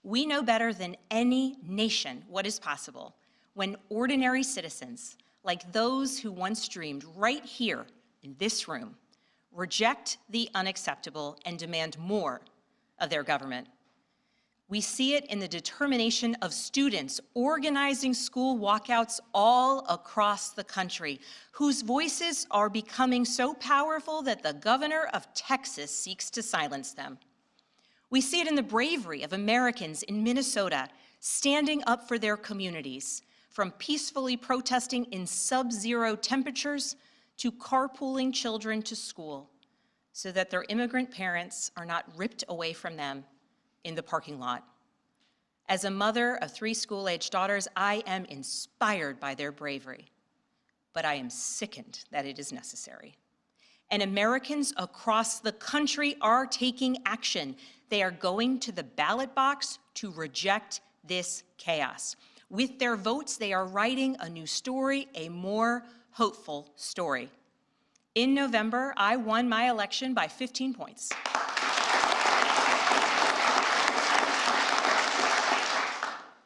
we know better than any nation what is possible when ordinary citizens, like those who once dreamed right here in this room, reject the unacceptable and demand more of their government. We see it in the determination of students organizing school walkouts all across the country, whose voices are becoming so powerful that the governor of Texas seeks to silence them. We see it in the bravery of Americans in Minnesota standing up for their communities, from peacefully protesting in sub-zero temperatures to carpooling children to school so that their immigrant parents are not ripped away from them in the parking lot. As a mother of 3 school-aged daughters, I am inspired by their bravery, but I am sickened that it is necessary. And Americans across the country are taking action. They are going to the ballot box to reject this chaos. With their votes, they are writing a new story, a more hopeful story. In November, I won my election by 15 points.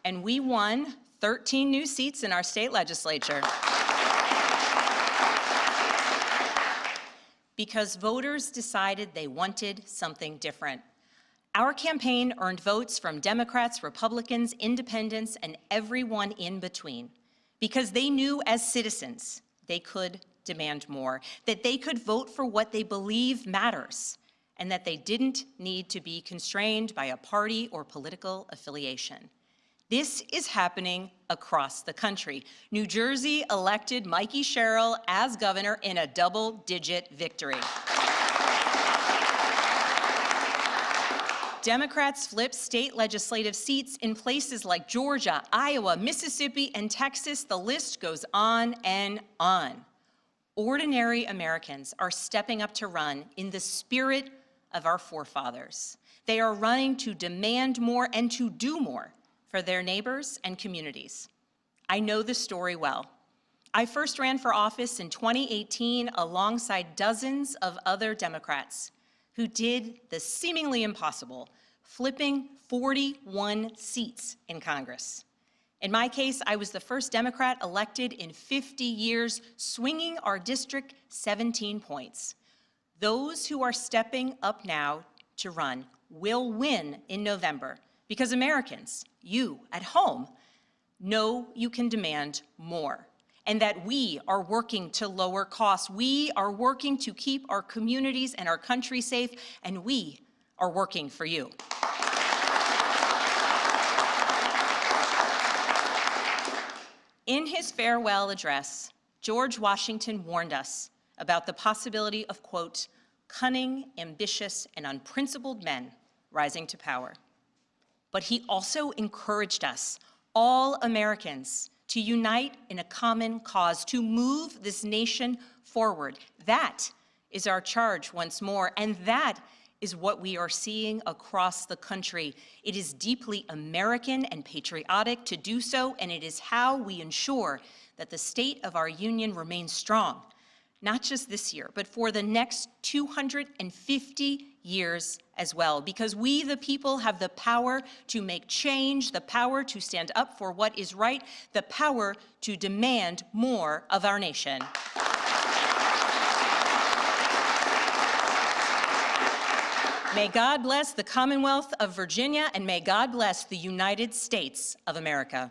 And we won 13 new seats in our state legislature. Because voters decided they wanted something different. Our campaign earned votes from Democrats, Republicans, independents, and everyone in between. Because they knew as citizens they could demand more, that they could vote for what they believe matters, and that they didn't need to be constrained by a party or political affiliation. This is happening across the country. New Jersey elected Mikey Sherrill as governor in a double-digit victory. Democrats flipped state legislative seats in places like Georgia, Iowa, Mississippi, and Texas. The list goes on and on. Ordinary Americans are stepping up to run in the spirit of our forefathers. They are running to demand more and to do more for their neighbors and communities. I know this story well. I first ran for office in 2018 alongside dozens of other Democrats who did the seemingly impossible, flipping 41 seats in Congress. In my case, I was the first Democrat elected in 50 years, swinging our district 17 points. Those who are stepping up now to run will win in November because Americans, you at home, know you can demand more and that we are working to lower costs. We are working to keep our communities and our country safe, and we are working for you. In his farewell address, George Washington warned us about the possibility of, quote, cunning, ambitious, and unprincipled men rising to power. But he also encouraged us, all Americans, to unite in a common cause, to move this nation forward. That is our charge once more, and that is what we are seeing across the country. It is deeply American and patriotic to do so, and it is how we ensure that the state of our union remains strong, not just this year, but for the next 250 years as well, because we, the people, have the power to make change, the power to stand up for what is right, the power to demand more of our nation. May God bless the Commonwealth of Virginia, and may God bless the United States of America.